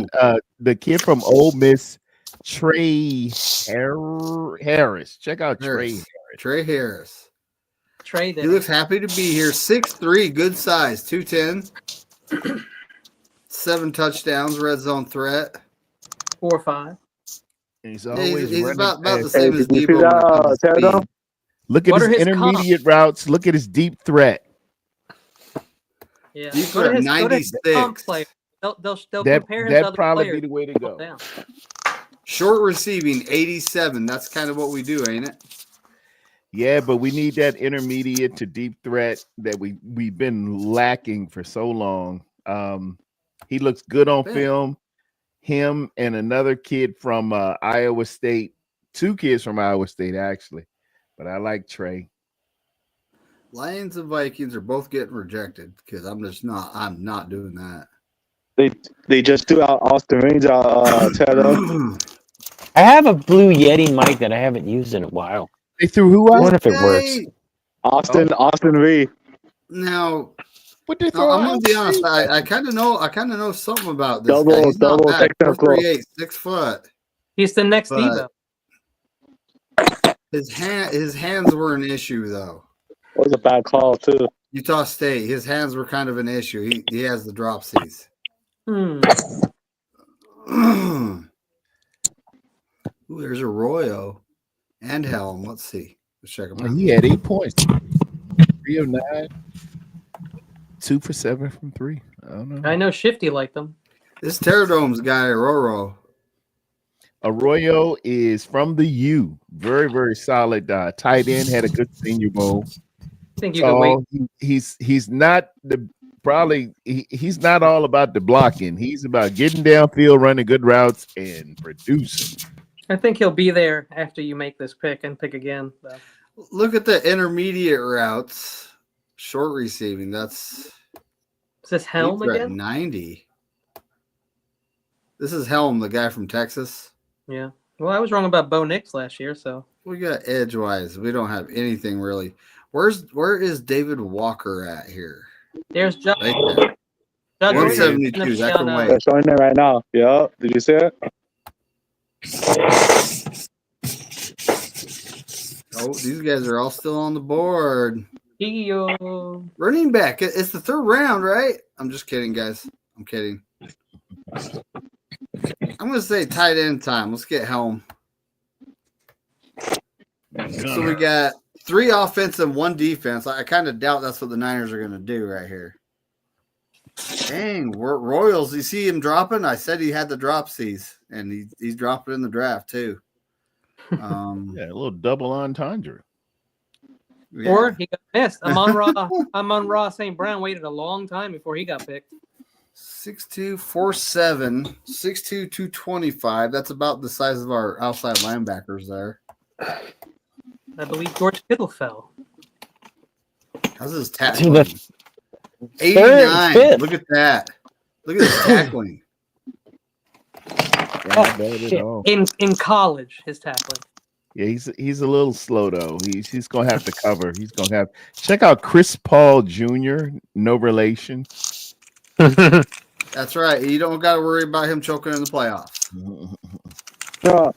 the kid from Ole Miss, Trey Harris. Check out Trey Harris. Trey Harris. Trey. He looks happy to be here. 6'3", good size, 210. 7 touchdowns, red zone threat. 4 or 5. He's always he's about the same as Debo. Look at his intermediate routes. Look at his deep threat. Yeah, deep threat 96. They'll compare his other probably players. be the way to go. Short receiving 87. That's kind of what we do, ain't it? Yeah, but we need that intermediate to deep threat that we've been lacking for so long. He looks good on film. Him and another kid from Iowa State, 2 kids from Iowa State actually, but I like Trey. Lions and Vikings are both getting rejected because I'm not doing that. They just threw out Austin Reeves I have a blue Yeti mic that I haven't used in a while. They threw who out? I wonder if it works. Austin Reeves. Now, what they I'm gonna be honest. I kind of know something about this guy. Double He's not bad. technical. 4'8", 6 foot. He's the next Debo. His hands were an issue though. That was a bad call too. Utah State. His hands were kind of an issue. He has the dropsies. Ooh, there's a Arroyo and Helm. Let's see. Let's check him out. He had 8 points. 3 of 9. 2 for 7 from 3. I don't know. I know Shifty liked them. This Terradome's guy, Arroyo is from the U. Very, very solid tight end. Had a good Senior Bowl. I think you can wait. He's not he's not all about the blocking. He's about getting downfield, running good routes, and producing. I think he'll be there after you make this pick and pick again. So. Look at the intermediate routes. Short receiving. Is this Helm again? 90. This is Helm, the guy from Texas. Yeah. Well, I was wrong about Bo Nix last year, so we got edgewise. We don't have anything really. Where is David Walker at here? There's John. Right there. 172. That can wait. They're showing it right now. Yeah. Did you see it? Oh, these guys are all still on the board. Running back. It's the 3rd round, right? I'm just kidding, guys. I'm kidding. I'm going to say tight end time. Let's get Helm. So we got 3 offense and 1 defense. I kind of doubt that's what the Niners are going to do right here. Dang, Royals. You see him dropping? I said he had the dropsies, and he's dropping in the draft too. Yeah, a little double entendre. Yeah. Or he got missed. Amon-Ra St. Brown waited a long time before he got picked. 6'2", 4'7", 6'2", 225. That's about the size of our outside linebackers there. I believe George Kittle fell. How's his tackling? 89. Look at that. Look at his tackling. Not bad at all. In college, his tackling. Yeah, he's a little slow though. He's gonna have to cover. He's gonna have check out Chris Paul Jr. No relation. That's right. You don't got to worry about him choking in the playoffs. He's a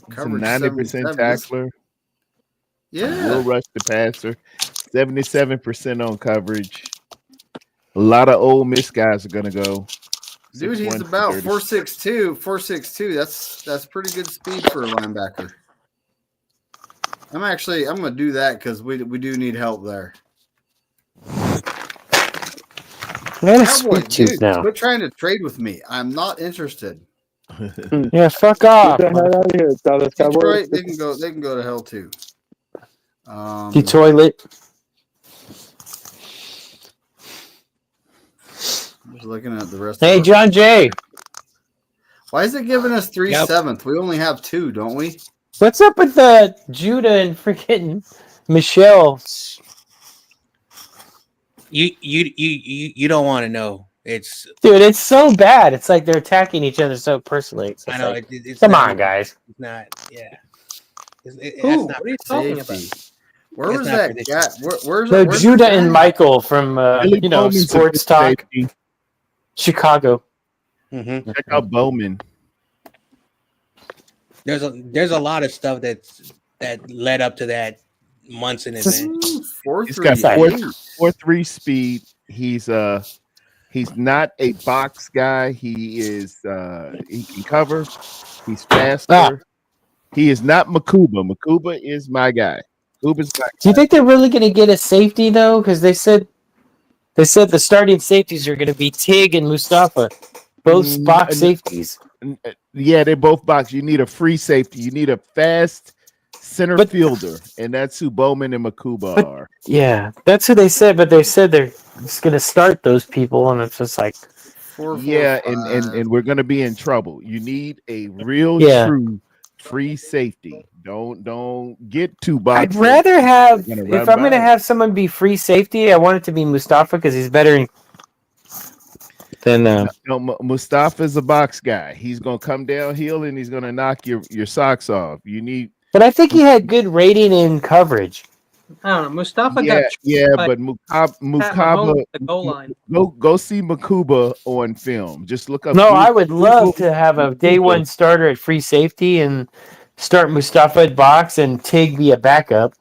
90% tackler. Yeah. Will rush the passer. 77% on coverage. A lot of Ole Miss guys are gonna go. Dude, he's about 4'6", 4'6". That's pretty good speed for a linebacker. I'm gonna do that because we do need help there. Cowboy, dude, quit trying to trade with me. I'm not interested. Yeah, fuck off. Detroit, they can go to hell too. The toilet. Just looking at the rest. Hey, John Jay. Why is it giving us 3 7th? We only have 2, don't we? What's up with Judah and freaking Michelle? You don't want to know. It's so bad. It's like they're attacking each other so personally. I know. Like, come on, guys. It's not. Yeah. Who? What are you talking about? Where was that guy? Where's Judah and Michael from Sports Talk, Chicago. Mm-hmm. Check out Bowman. There's a lot of stuff that led up to that months in advance. He's got 4.3 speed. He's not a box guy. He can cover. He's faster. He is not Makuba. Makuba is my guy. Do you think they're really going to get a safety though? Because they said the starting safeties are going to be Tig and Mustafa, both box safeties. Yeah, they're both box. You need a free safety. You need a fast center fielder, and that's who Bowman and Makuba are. Yeah, that's who they said. But they said they're just going to start those people, and it's just like, and we're going to be in trouble. You need a real true free safety. Don't get too boxed. I'd rather have if I'm going to have someone be free safety, I want it to be Mustafa because he's better than Mustafa's a box guy. He's going to come downhill and he's going to knock your socks off. But I think he had good rating in coverage. I don't know. Mustafa but Mukaba the goal line. Go see Makuba on film. Just look up. No, I would love to have a day one starter at free safety and start Mustafa at box and Tig be a backup.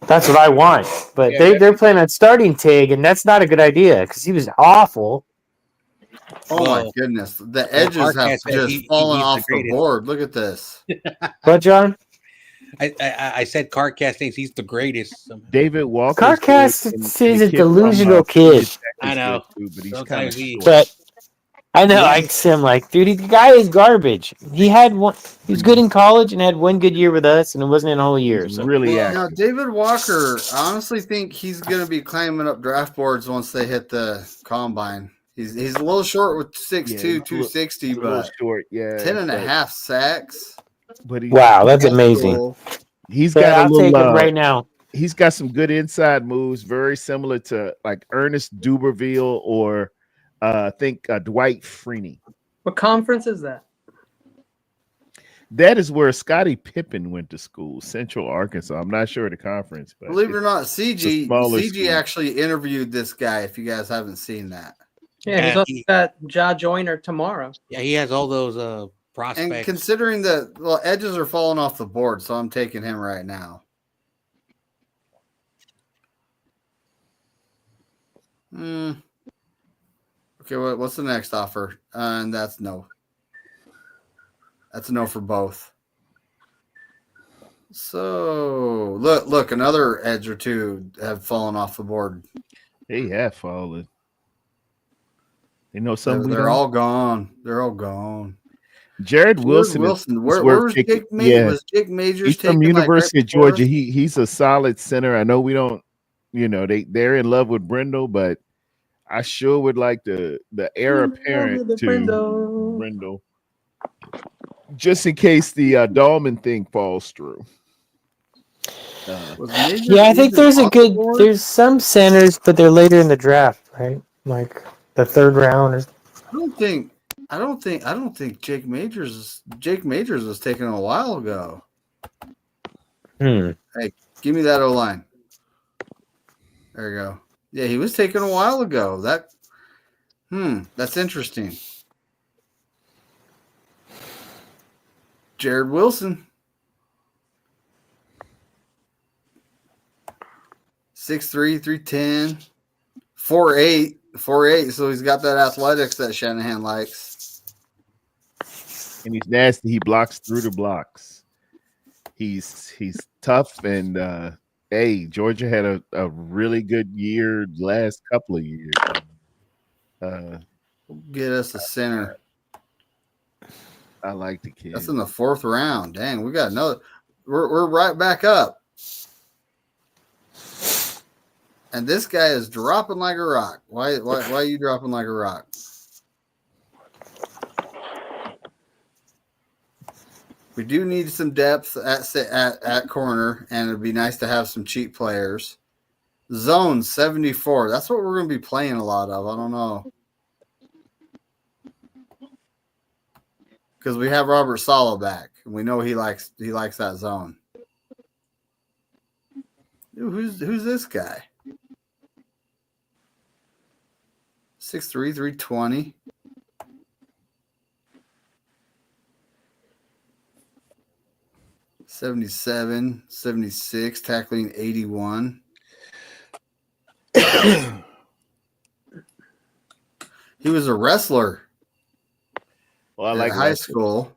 That's what I want. But they're planning on starting Tig, and that's not a good idea because he was awful. Oh my goodness. The edges have just fallen off the board. Look at this. What, John? I said Carcast thinks he's the greatest. David Walker. Carcast is a delusional kid. I know. But he's kind of But I know. I'm like, dude, the guy is garbage. He was good in college and had one good year with us, and it wasn't in a whole year. So really, Now, David Walker, I honestly think he's going to be climbing up draft boards once they hit the combine. He's a little short with 6'2", 260, but short, 10.5 sacks. But wow, that's amazing. Cool. He's got I'll take him right now. He's got some good inside moves, very similar to like Ernest Duberville or I think Dwight Freeney. What conference is that? That is where Scottie Pippen went to school, Central Arkansas. I'm not sure of the conference, but believe it or not, CG actually interviewed this guy. If you guys haven't seen that, he's got Ja Joyner tomorrow. Yeah, he has all those prospects. And considering the edges are falling off the board, so I'm taking him right now. Okay, what's the next offer? And that's no. That's a no for both. So look, another edge or two have fallen off the board. They have fallen. You know something? They're all gone. They're all gone. Jared Wilson. Where was Jake Majors? Was Jake Majors? He's from University of Georgia. He's a solid center. I know we don't. They're in love with Brindle, but I sure would like the heir apparent to Brindle. Just in case the Dahlman thing falls through. I think there's some centers, but they're later in the draft, right? Like the third round. I don't think Jake Majors was taken a while ago. Hey, give me that O-line. There you go. Yeah, he was taken a while ago. That's interesting. Jared Wilson. 6'3", 310, 4'8", so he's got that athletics that Shanahan likes. And he's nasty. He blocks through the blocks. He's tough, and hey, Georgia had a really good year last couple of years. Get us a center. I like the kid. That's in the 4th round. Dang, we got another. We're right back up. And this guy is dropping like a rock. Why are you dropping like a rock? We do need some depth at corner, and it'd be nice to have some cheap players. Zone 74. That's what we're going to be playing a lot of. I don't know. Because we have Robert Saleh back, and we know he likes that zone. Ooh, who's this guy? 6'3", 320. $77, $76, tackling 81. He was a wrestler. Well, I like high school.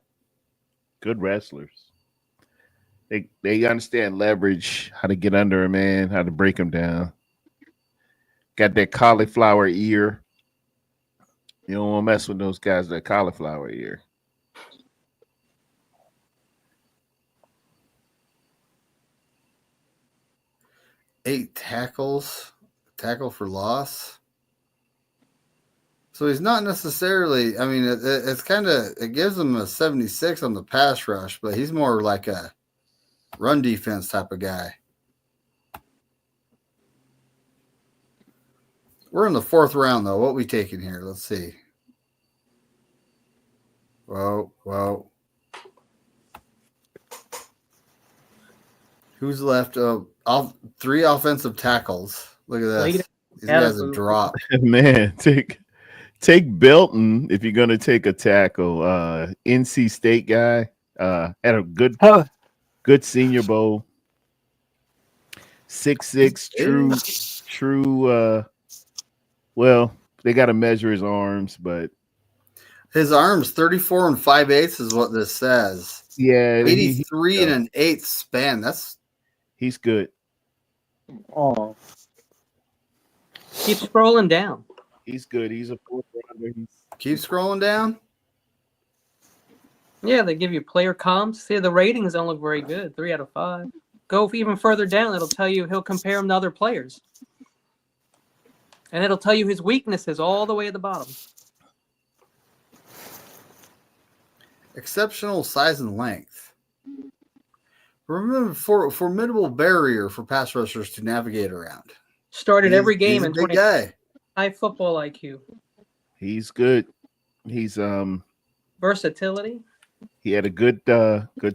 Good wrestlers. They understand leverage, how to get under a man, how to break him down. Got that cauliflower ear. You don't want to mess with those guys that cauliflower ear. Eight tackles, tackle for loss. So he's not necessarily, I mean, it's kind of, it gives him a 76 on the pass rush, but he's more like a run defense type of guy. We're in the 4th round, though. What are we taking here? Let's see. Whoa. Who's left? 3 offensive tackles. Look at this. These guys have dropped. Man, take Belton if you're going to take a tackle. NC State guy. Had a good Senior Bowl. 6'6", true. Well, they got to measure his arms, but his arms 34 and 5/8 is what this says. Yeah, 83 and an 1/8 span. He's good. Oh, keep scrolling down. He's good. He's a 4th rounder. Keep scrolling down. Yeah, they give you player comps. See, the ratings don't look very good. 3 out of 5. Go even further down. It'll tell you he'll compare him to other players. And it'll tell you his weaknesses all the way at the bottom. Exceptional size and length. Remember, formidable barrier for pass rushers to navigate around. Started every game in 20. Guy. High football IQ. He's good. He's versatility. He had a good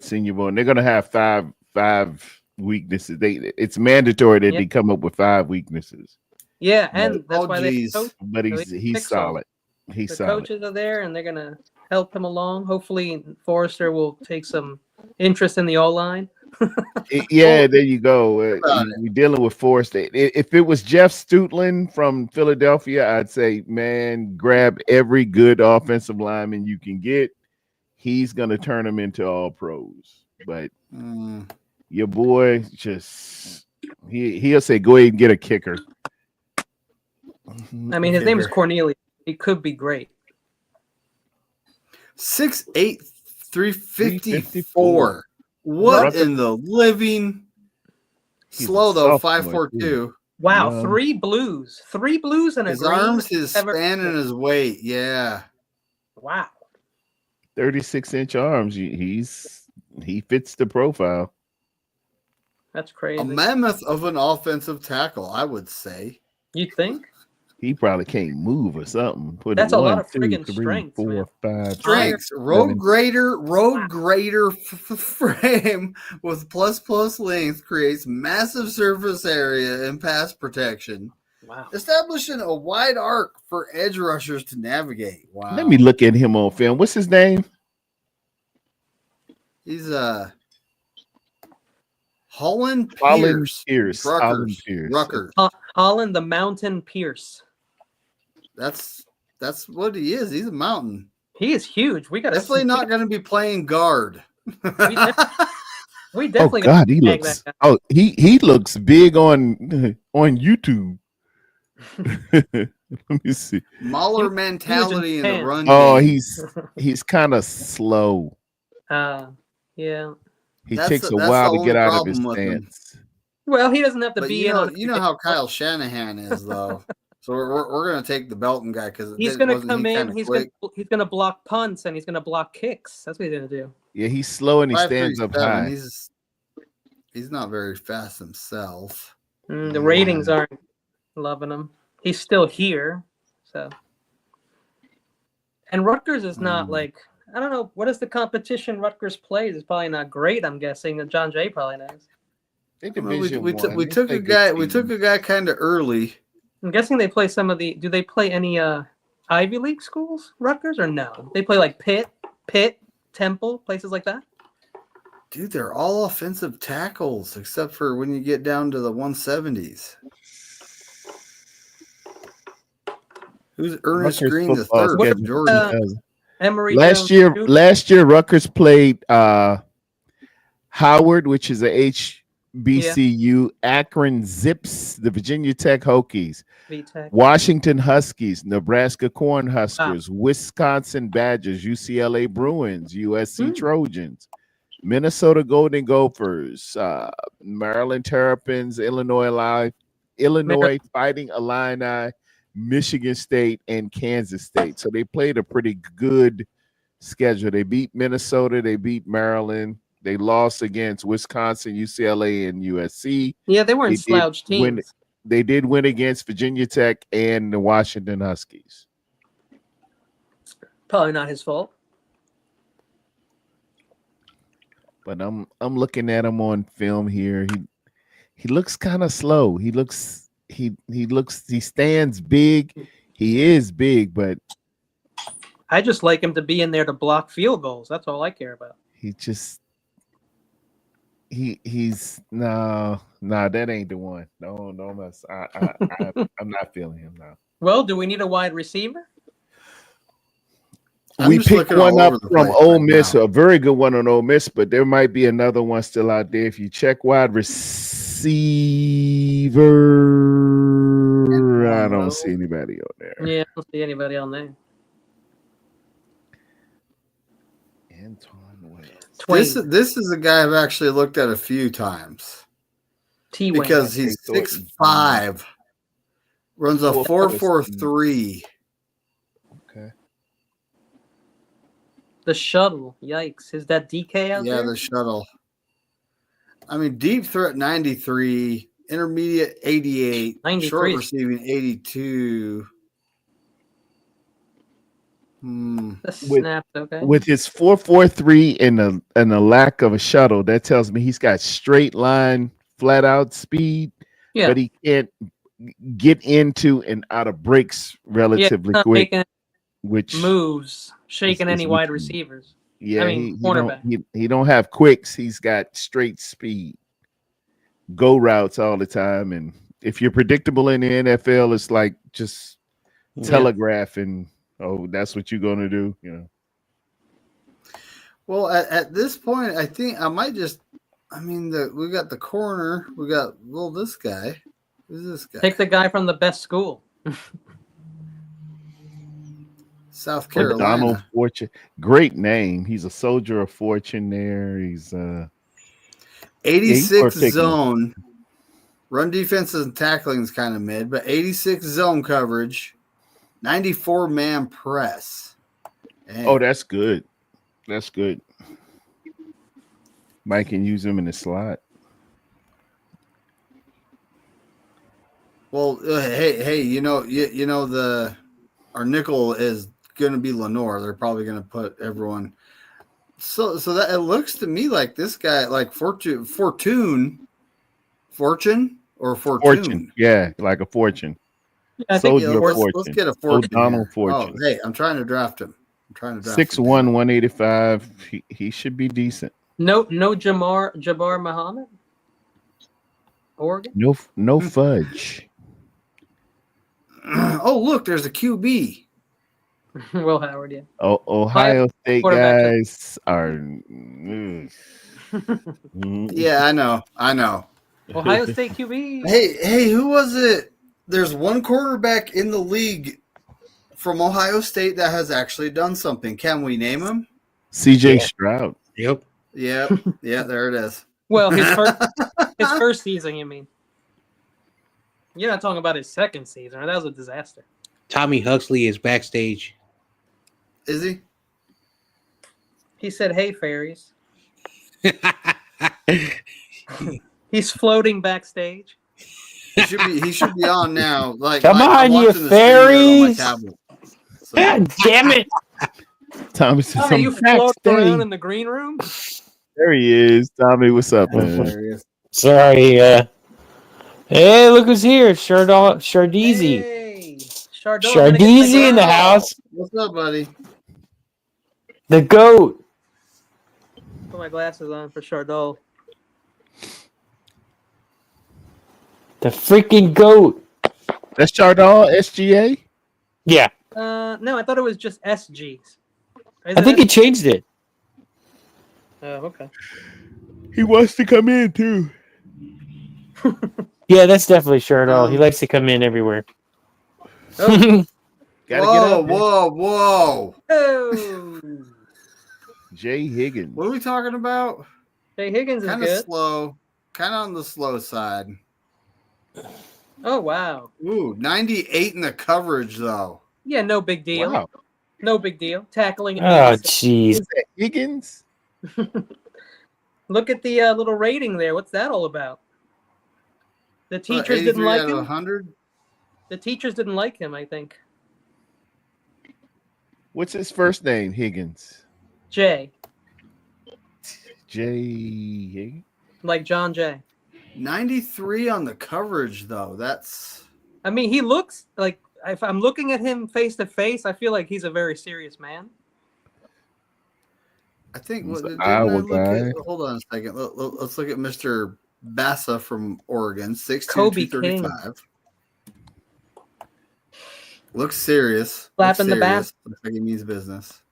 Senior Bowl, and they're gonna have five weaknesses. It's mandatory that they come up with 5 weaknesses. Yeah, and that's why they coach. But he's solid. He's solid. Coaches are there, and they're gonna help him along. Hopefully, Forrester will take some interest in the O-line. Yeah, there you go. We're dealing with Forrester. If it was Jeff Stutland from Philadelphia, I'd say, man, grab every good offensive lineman you can get. He's gonna turn them into all pros. But your boy he'll say, go ahead and get a kicker. I mean, his name is Cornelius. He could be great. 6'8", 354. What in the living? Slow though, 5'4", Wow, 3 blues. 3 blues and his arms, his span, and his weight. Yeah. Wow. 36-inch arms. He fits the profile. That's crazy. A mammoth of an offensive tackle, I would say. You think? He probably can't move or something. Put That's it a 1, lot of 2, friggin' 3, strength, 4, man. 5, Strengths. 6, Road 7. grader frame with plus length creates massive surface area and pass protection. Wow. Establishing a wide arc for edge rushers to navigate. Wow. Let me look at him on film. What's his name? He's Holland Pierce. Rutgers. Holland the Mountain Pierce. That's what he is. He's a mountain. He is huge. We got definitely not going to be playing guard. We definitely. Oh God, he looks. Oh, he looks big on YouTube. Let me see. Mauler mentality in the run. Oh, game. he's kind of slow. Yeah. He takes a while to get out of his stance. Well, he doesn't have to be in. You know how Kyle Shanahan is, though. So we're going to take the Belton guy because he's going to come in. He's going to block punts and he's going to block kicks. That's what he's going to do. Yeah, he's slow and he stands up high. He's not very fast himself. The ratings aren't loving him. He's still here, so. And Rutgers is not like, I don't know, what is the competition Rutgers plays? It's probably not great, I'm guessing. That John Jay probably knows. We took a guy kind of early. I'm guessing they play do they play any Ivy League schools, Rutgers, or no? They play like Pitt, Temple, places like that? Dude, they're all offensive tackles except for when you get down to the 170s. Who's Ernest Green the third? Emory last year, Rutgers played Howard, which is a HBCU, Akron Zips, the Virginia Tech Hokies, Washington Huskies, Nebraska Cornhuskers, Wisconsin Badgers, UCLA Bruins, USC Trojans, Minnesota Golden Gophers, Maryland Terrapins, Illinois Fighting Illini, Michigan State, and Kansas State. So they played a pretty good schedule. They beat Minnesota, they beat Maryland, they lost against Wisconsin, UCLA, and USC. Yeah, they weren't slouch teams. They did win against Virginia Tech and the Washington Huskies. Probably not his fault. But I'm looking at him on film here. He looks kind of slow. He stands big. He is big, but I just like him to be in there to block field goals. That's all I care about. He's no, that ain't the one. No mess. I'm not feeling him now. Well, do we need a wide receiver? We picked one up from Ole Miss, a very good one on Ole Miss, but there might be another one still out there. If you check wide receiver, I don't see anybody on there. Yeah, I don't see anybody on there. Antoine Wells. This is a guy I've actually looked at a few times. Because he's 6'5", runs a 4.43. Okay. The shuttle, yikes! Is that DK out there? Yeah, the shuttle. I mean, deep threat 93, intermediate 88, 93. Short receiving 82. With his 4.43 and a lack of a shuttle, that tells me he's got straight line, flat out speed, but he can't get into and out of breaks relatively quick. Which moves, shaking any wide receivers. Yeah, he don't have quicks. He's got straight speed, go routes all the time. And if you're predictable in the NFL, it's like just telegraphing. Oh, that's what you're gonna do, you know. Well, at this point, I think I might just. I mean, we got the corner. We got this guy. Who's this guy? Take the guy from the best school. South Carolina. Donald Fortune. Great name. He's a soldier of fortune there. He's 86 zone. Run defense and tackling is kind of mid, but 86 zone coverage. 94 man press. Dang. Oh, that's good. That's good. Mike can use him in the slot. Well, hey, you know our nickel is going to be Lenore. They're probably going to put everyone. So that it looks to me like this guy, like Fortune. Yeah, like a fortune. I think let's get a Fortune. Donald Fortune. Oh, hey, I'm trying to draft him. 6'1", 185. He should be decent. No Jabbar Muhammad. Oregon. No fudge. Oh, look, there's a QB. Will Howard, yeah. Ohio State guys are. Yeah, I know. Ohio State QB. Hey, who was it? There's one quarterback in the league from Ohio State that has actually done something. Can we name him? CJ Stroud. Yep. Yeah, there it is. Well, his first season, you mean? You're not talking about his second season, right? That was a disaster. Tommy Huxley is backstage. Is he? He said, "Hey, fairies." He's floating backstage. He should be on now. Like, come on, you fairies! So. God damn it! Tommy says, "Are you floating around in the green room?" There he is. Tommy, what's up, man? Sorry. Hey, look who's here. Shardeezy. Hey, Shardeezy in the house. What's up, buddy? The GOAT. Put my glasses on for Chardol. The freaking GOAT. That's Chardol, SGA? Yeah. No, I thought it was just SGs. I think he changed it. Oh, okay. He wants to come in, too. Yeah, that's definitely Chardol. He likes to come in everywhere. Oh. Whoa. Oh. Jay Higgins. What are we talking about? Jay Higgins is kind of good. Slow. Kind of on the slow side. Oh, wow. Ooh, 98 in the coverage, though. Yeah, no big deal. Wow. No big deal. Tackling. Oh, jeez. Higgins? Look at the little rating there. What's that all about? The teachers didn't like him. 100? The teachers didn't like him, I think. What's his first name? Higgins. Jay. Jay. Like John Jay. 93 on the coverage, though. That's. I mean, he looks like, if I'm looking at him face to face, I feel like he's a very serious man. I think. Hold on a second. Let's look at Mr. Bassa from Oregon, 6'2", Kobe 235. Looks serious. Slapping the bass. Looks like he means business.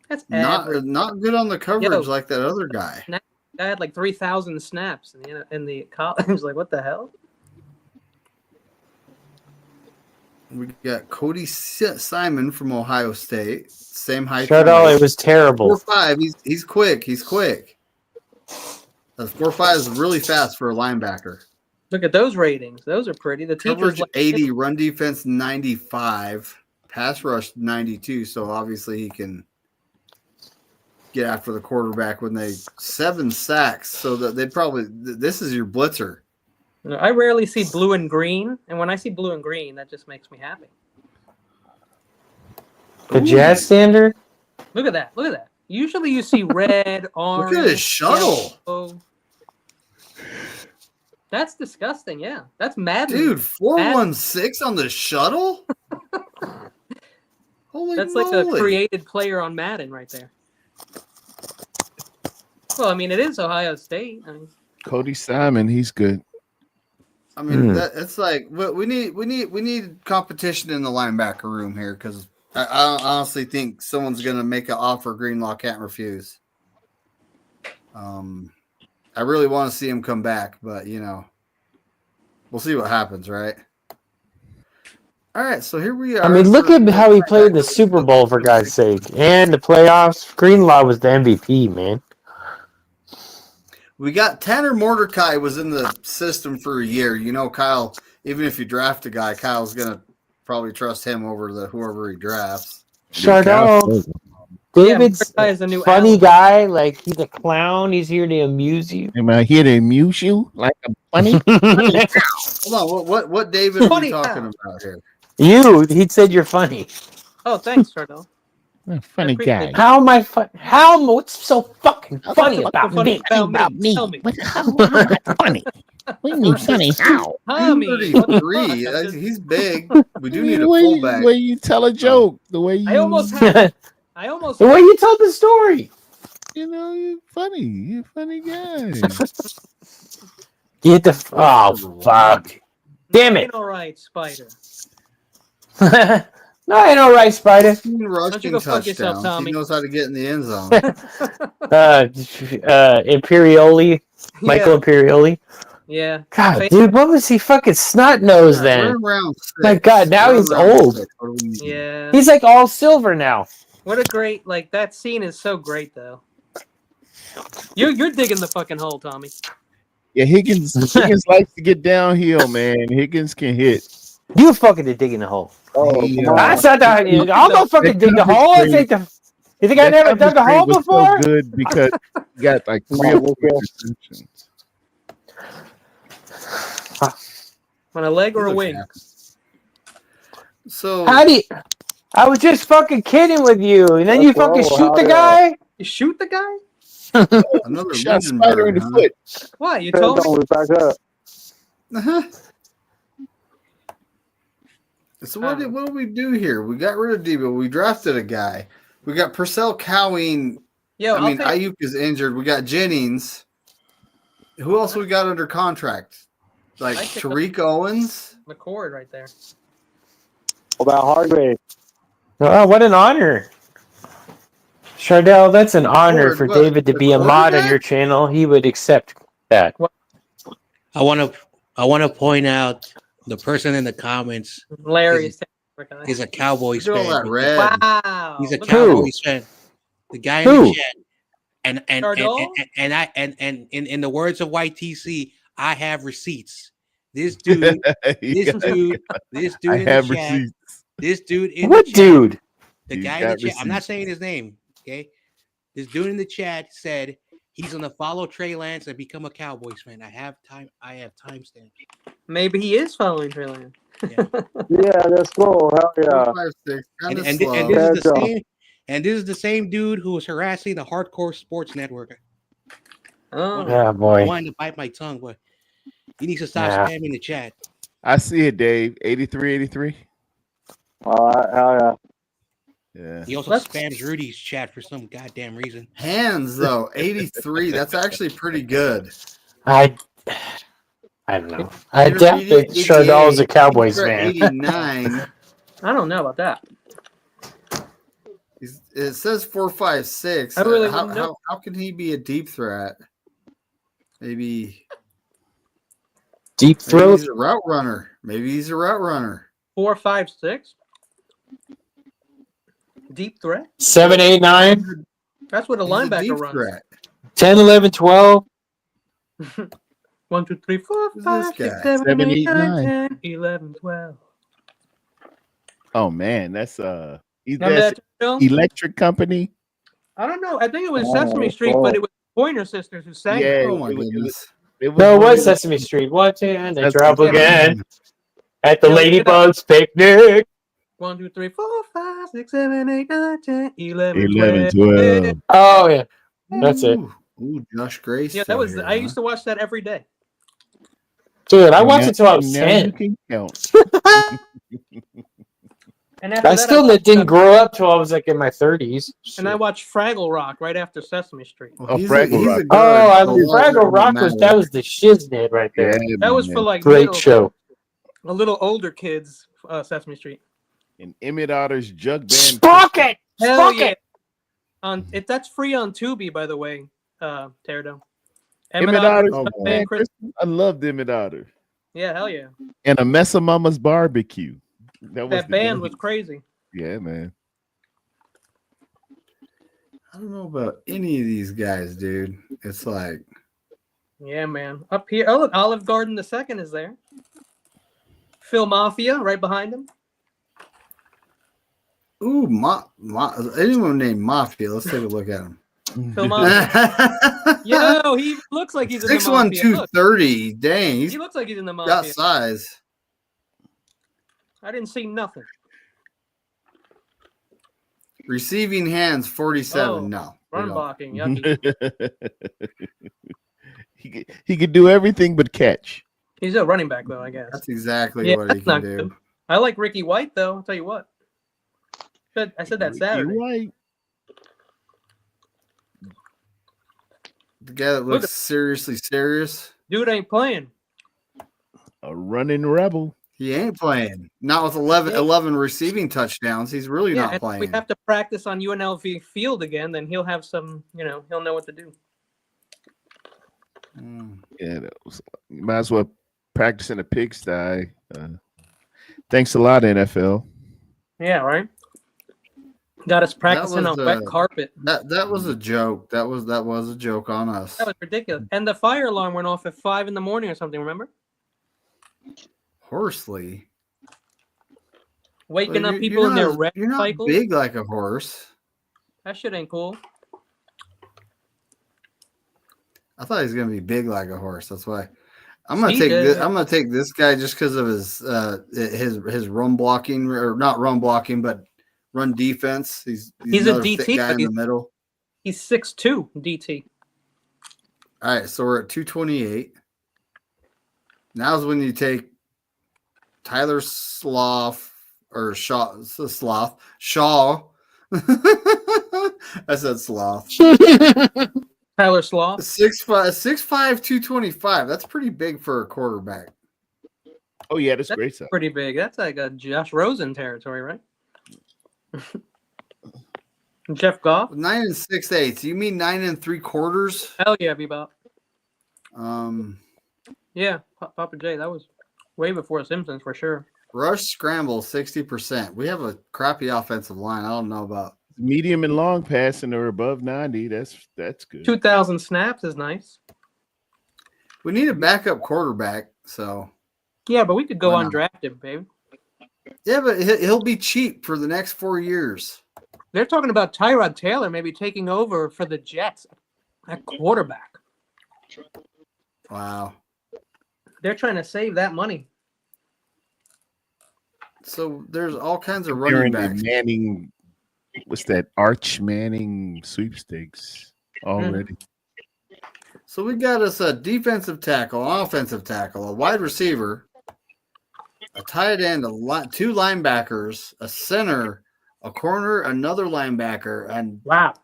That's not good on the coverage like that other guy. I had like 3,000 snaps in the college. Like, what the hell? We got Cody Simon from Ohio State. Same height. Chardol, it was terrible. 4'5". He's quick. 4'5" is really fast for a linebacker. Look at those ratings. Those are pretty. The coverage 80, run defense 95, pass rush 92. So obviously he can get after the quarterback when 7 sacks. So that they'd probably, this is your blitzer. I rarely see blue and green, and when I see blue and green, that just makes me happy. The Jazz standard? Look at that. Usually you see red, orange. Look at his shuttle. Yellow. That's disgusting, yeah. That's Madden. Dude, 416 on the shuttle? Holy That's moly. like a created player on Madden right there. Well, I mean, it is Ohio State. Cody Simon, he's good. I mean, it's like we need competition in the linebacker room here because I honestly think someone's going to make an offer Greenlaw can't refuse. I really want to see him come back, but we'll see what happens, right? All right, so here we are. I mean, look at how he played the Super Bowl, for God's sake, and the playoffs. Greenlaw was the MVP, man. We got Tanner Mordecai was in the system for a year. Kyle, even if you draft a guy, Kyle's going to probably trust him over whoever he drafts. Chardol. David's is a new funny Alan. guy. Like he's a clown. He's here to amuse you. Am I here to amuse you like I'm funny? Hold on, what David are we talking about here? You. He said you're funny. Oh, thanks, Cardell. Funny guy. How am I fun? What's so fucking funny about me? About me? Tell me. How am I funny? What do you mean funny? How? Tommy. 33. He's big. We do need a fullback. The way you tell a joke. The way you. I almost had. The way you told the story. You know, you're funny. You're a funny guy. Get the. Oh, fuck. Damn it. All right, Spider. No, ain't all right, Spider. Rushing go fuck yourself, touchdowns. Tommy. He knows how to get in the end zone. Imperioli. Michael Imperioli. Yeah. God, dude, what was he fucking snot nose then? My God, now he's old. Yeah. He's like all silver now. What a great that scene is so great though. You're digging the fucking hole, Tommy. Yeah, Higgins likes to get downhill, man. Higgins can hit. You fucking dig in the hole. That's not the. I'll go fucking dig the hole. You think I never dug a hole before? So good because you got like 3 or 4 interceptions. On a leg or a wing? So how do you? I was just fucking kidding with you, and then you fucking shoot the guy. You shoot the guy? Another shot Spider in the foot. What? You told me. Back up. So what do we do here? We got rid of Debo. We drafted a guy. We got Purcell Cowing. Yo, Ayuk is injured. We got Jennings. Who else we got under contract? Like Tariq Owens? McCord right there. What about Hargrave? Oh, what an honor. Chardell, that's an honor for David to be a mod on your channel. He would accept that. I want to point out the person in the comments. Larry is a Cowboys fan. Wow. He's a Cowboys fan. The guy in the chat. And in the words of YTC, I have receipts. This dude, this dude in the chat. This dude in the chat. Dude? The guy in the chat. I'm not saying his name. Okay. This dude in the chat said he's gonna follow Trey Lance and become a Cowboys fan. I have timestamps. Maybe he is following Trey Lance. Yeah, let's go. Hell yeah. 5, 6, and this is the same dude who was harassing the Hardcore Sports Network. Oh yeah, boy. I wanted to bite my tongue, but he needs to stop spamming the chat. I see it, Dave. 83. All right, hell yeah. Yeah. He also spams Rudy's chat for some goddamn reason. Hands though, 83. That's actually pretty good. I don't know. I doubt that Chardell's a Cowboys fan. 89. I don't know about that. It says 4, 5, 6. I really wouldn't know. How can he be a deep threat? Maybe deep throat. He's a route runner. Maybe he's a route runner. 4, 5, 6. Deep threat. 7, 8, 9. That's what a linebacker runs. Threat. 10, 11, 12. 1, 2, 3, 4, 5, 6, 7, 8, 9, 10, 11, 12. Oh man, that's that Electric Company. I don't know. I think it was Sesame Street, but it was Pointer Sisters who sang it. Oh my goodness. It was Sesame Street. Watch it and they drop again at the Ladybug's picnic. 1, 2, 3, 4, 5, 6, 7, 8, 9, 10, 11, 12. Oh yeah, that's it. Ooh, Josh Grace. Yeah, that was. I used to watch that every day. Dude, I watched it till I was 10. You can count. And after I still didn't grow up till I was like in my 30s. And I watched Fraggle Rock right after Sesame Street. Fraggle Rock. Fraggle Rock was the shiznit right there. Yeah, that was for like great show. A little older kids, Sesame Street. And Emmett Otter's Jug Band. Sprocket! Hell yeah. That's free on Tubi, by the way, Pterodome. Emmett Otter's Band. I loved Emmett Otter. Yeah, hell yeah. And a Mess of Mama's Barbecue. That band was crazy. Yeah, man. I don't know about any of these guys, dude. It's like, yeah, man. Up here, oh look, Olive Garden II is there. Phil Mafia right behind him. Ooh, anyone named Mafia? Let's take a look at him. Phil Mafia. Yo, he looks like he's in the Mafia. 6'1", 230. Dang, he looks like he's in the Mafia. Got size. I didn't see nothing. Receiving hands 47. No. Run blocking. Yucky. he could do everything but catch. He's a running back, though, I guess. That's exactly what he can do. Good. I like Ricky White, though. I'll tell you what. I said that Saturday. White. The guy that looks seriously serious. Dude ain't playing. A running rebel. He ain't playing. Not with 11 receiving touchdowns. He's really not playing. If we have to practice on UNLV field again, then he'll have some, he'll know what to do. Yeah, you might as well practice in a pigsty. Thanks a lot, NFL. Yeah, right. Got us practicing on wet carpet. That was a joke. That was a joke on us. That was ridiculous. And the fire alarm went off at 5 a.m. or something. Remember? Horsley. Waking up people in their rep You're not cycles. big like a horse. That shit ain't cool. I thought he was gonna be big like a horse. That's why I'm gonna take this. I'm gonna take this guy just because of his run blocking, or not run blocking, but run defense. He's a DT guy in the middle. He's 6'2" DT. All right, so we're at 228. Now's when you take Tyler Sloth or Shaw. Shaw. I said Sloth. Tyler Sloth. 6'5", 225. That's pretty big for a quarterback. Oh yeah, that's great stuff. Pretty big. That's like a Josh Rosen territory, right? Jeff Goff. 9 6/8. You mean 9 3/4? Hell yeah, Bebop. Yeah, Papa J. That was way before Simpsons for sure. Rush scramble 60%. We have a crappy offensive line. I don't know about medium and long passing are above 90. That's good. 2,000 snaps is nice. We need a backup quarterback, so yeah, but we could go undrafted, baby. Yeah, but he'll be cheap for the next 4 years. They're talking about Tyrod Taylor maybe taking over for the Jets at quarterback. Wow. They're trying to save that money. So there's all kinds of running backs. Manning, what's that? Arch Manning sweepstakes already. So we got us a defensive tackle, an offensive tackle, a wide receiver, a tight end, two linebackers, a center, a corner, another linebacker, and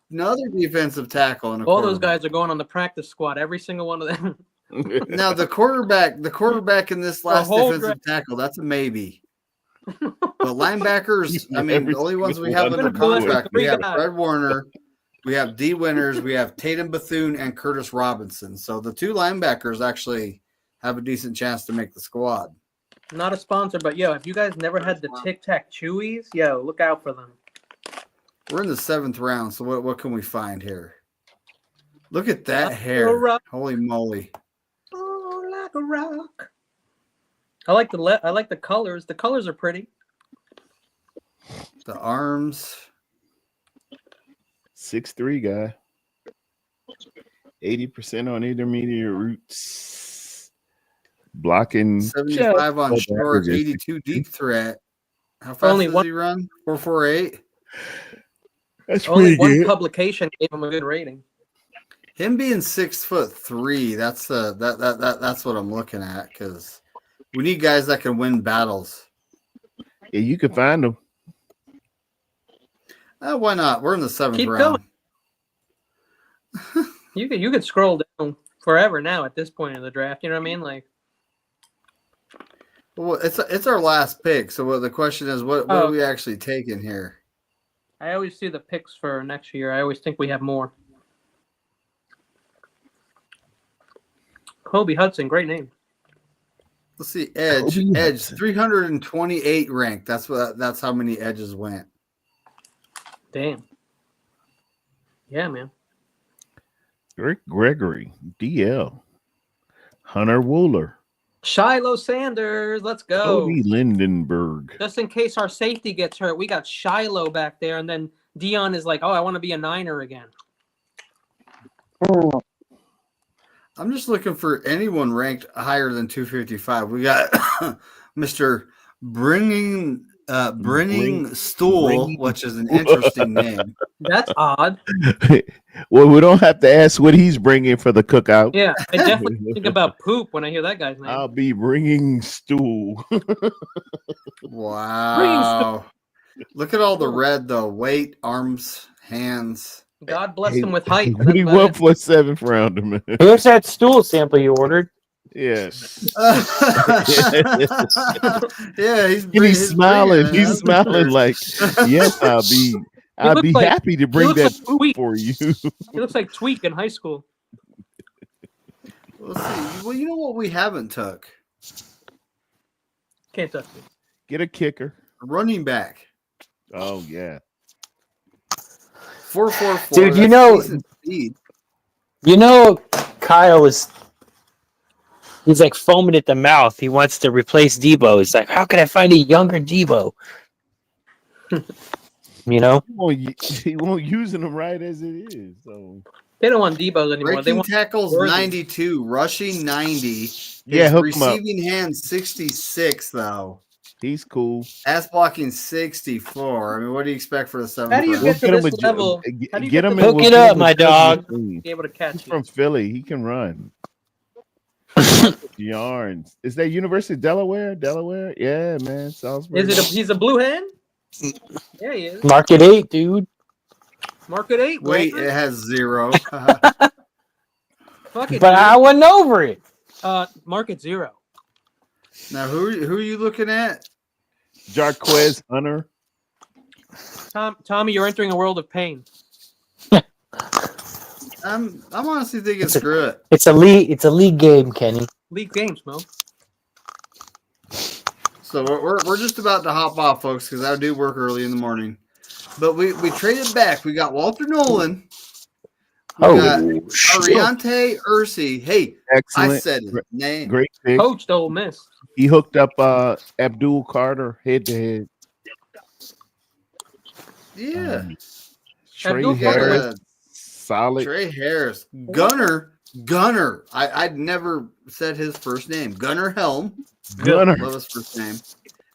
another defensive tackle. And all those guys are going on the practice squad. Every single one of them. Now the quarterback in this last defensive tackle, that's a maybe. But linebackers, I mean, the only ones we have under contract, we have Fred Warner, we have D. Winters, we have Tatum Bethune, and Curtis Robinson. So the two linebackers actually have a decent chance to make the squad. Not a sponsor, but if you guys never had the Tic Tac Chewies, look out for them. We're in the 7th round, so what can we find here? Look at that hair! Holy moly! Oh, like a rock. I like the colors. The colors are pretty. The arms. 6'3" guy. 80% on intermediate routes. Blocking 75 on short, 82 deep threat. How fast does he run? 4.48. That's only one publication gave him a good rating. Him being 6'3", that's what I'm looking at, because we need guys that can win battles. Yeah, you can find them. Why not? We're in the 7th round. You could scroll down forever now at this point in the draft. You know what I mean? Well, it's our last pick. So the question is, what are we actually taking here? I always see the picks for next year. I always think we have more. Kobe Hudson, great name. Let's see, Edge 328 ranked. That's how many edges went. Damn. Yeah, man. Rick Gregory, DL, Hunter Wooler, Shiloh Sanders, let's go. Cody Lindenberg. Just in case our safety gets hurt, we got Shiloh back there, and then Dion is like, "Oh, I want to be a Niner again." I'm just looking for anyone ranked higher than 255. We got Mr. Bringing Stool, which is an interesting name. That's odd. Well, we don't have to ask what he's bringing for the cookout. Yeah, I definitely think about poop when I hear that guy's name. I'll be bringing stool. Wow. Look at all the red, though. Weight, arms, hands. God bless him with height. What do you want for a 7th rounder, man? Here's that stool sample you ordered. Yeah. Yeah, he's smiling. He's smiling like, yes, I'll be like, happy to bring that like poop Tweak. for you. He looks like Tweak in high school. Let's see. Well, you know what we haven't took? Can't touch me. Get a kicker. A running back. Oh, yeah. 4.44. Dude, you know, Kyle he's like foaming at the mouth. He wants to replace Debo. He's like, how can I find a younger Debo? You know? He won't using them right as it is. So they don't want Debo's anymore. Breaking they want tackles 92, rushing 90. Yeah, hook him up. Receiving hands 66 though. He's cool. Pass blocking 64. I mean, what do you expect for the 7th? How do you get to this level? Get him hook it up, my dog. Be able to catch He's from Philly. He can run. Yarns. Is that University of Delaware? Delaware? Yeah, man. Salisbury. He's a blue hen? Yeah, he is. Market 8, dude. Market 8. Wait, it has 0. Fuck it, but I wasn't over it. Market 0. Now, who are you looking at? Jarquez Hunter. Tommy, you're entering a world of pain. I'm honestly thinking screw it. It's a league game, Kenny. League games, Mo. So we're just about to hop off, folks, because I do work early in the morning. But we traded back. We got Walter Nolan. We got Ariante Ursi. Hey, excellent. I said his name. Great pick. Coached Ole Miss. He hooked up Abdul Carter head to head. Yeah. Trey Harris. Solid. Trey Harris. Gunner. I'd never said his first name. Gunner Helm. Gunner. Love his first name.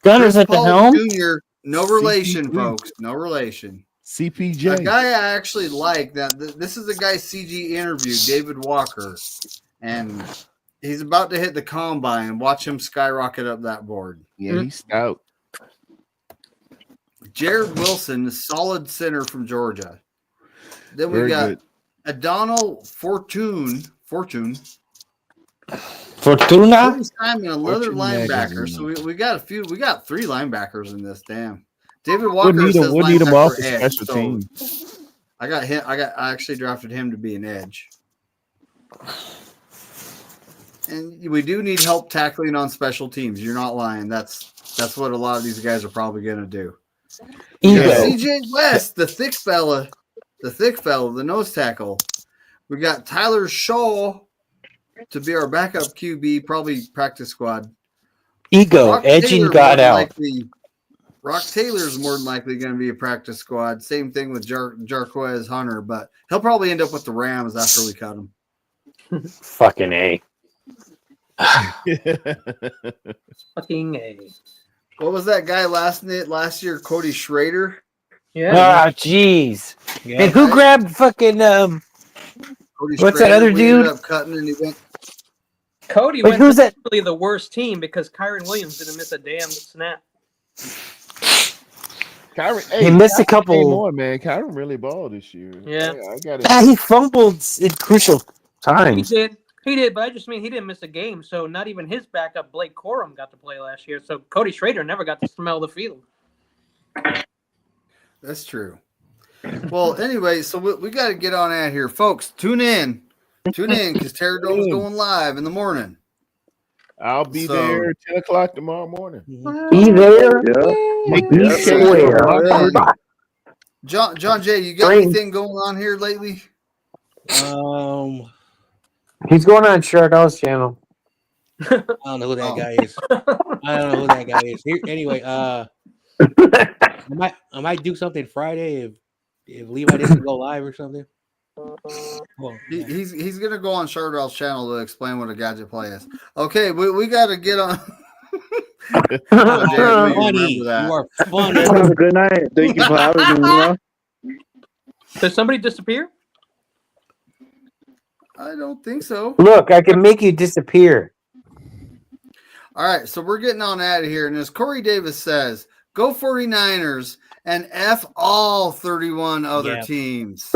Gunner's at the helm. Jr. No relation, folks. No relation. CPJ. A guy I actually like. That this is the guy CG interviewed, David Walker, and he's about to hit the combine. Watch him skyrocket up that board. Yeah, he's stout. Jared Wilson, solid center from Georgia. Then we Very got good. Adonal Fortuna. Fortuna. Simon, another linebacker. So we got a few. We got 3 linebackers in this. Damn. David Walker. We'll need him off the special team. I got him. I actually drafted him to be an edge. And we do need help tackling on special teams. You're not lying. That's what a lot of these guys are probably going to do. CJ West, the thick fella, the nose tackle. We got Tyler Shaw to be our backup QB, probably practice squad. Edging God out. Rock Taylor's more than likely going to be a practice squad. Same thing with Jarquez Hunter, but he'll probably end up with the Rams after we cut him. Fucking A. Fucking A. What was that guy last year? Cody Schrader. Yeah. Oh, jeez. Yeah. And who grabbed fucking Cody what's Schrader, that other dude? Ended up cutting and he went. Cody went who's that? Really the worst team because Kyron Williams didn't miss a damn snap. He missed a couple more, man. Kyron really balled this year. Yeah, I got it. He fumbled at crucial times. He did, but I just mean he didn't miss a game, so not even his backup Blake Corum got to play last year. So Cody Schrader never got to smell the field. That's true. Well, anyway, so we got to get on out here, folks. Tune in because Terror Dome's going live in the morning. I'll be there 10 o'clock tomorrow morning. Be there. John Jay, you got anything going on here lately? He's going on Shardell's channel. I don't know who that guy is. I don't know who that guy is. Here, anyway, I might do something Friday if Levi doesn't go live or something. Well, he's gonna go on Shardell's channel to explain what a gadget play is. Okay, we got to get on. How dare you funny. You are funny. Have a good night. Thank you for having me. Does somebody disappear? I don't think so. Look, I can make you disappear. All right, so we're getting on out of here. And as Corey Davis says, go 49ers and F all 31 other teams.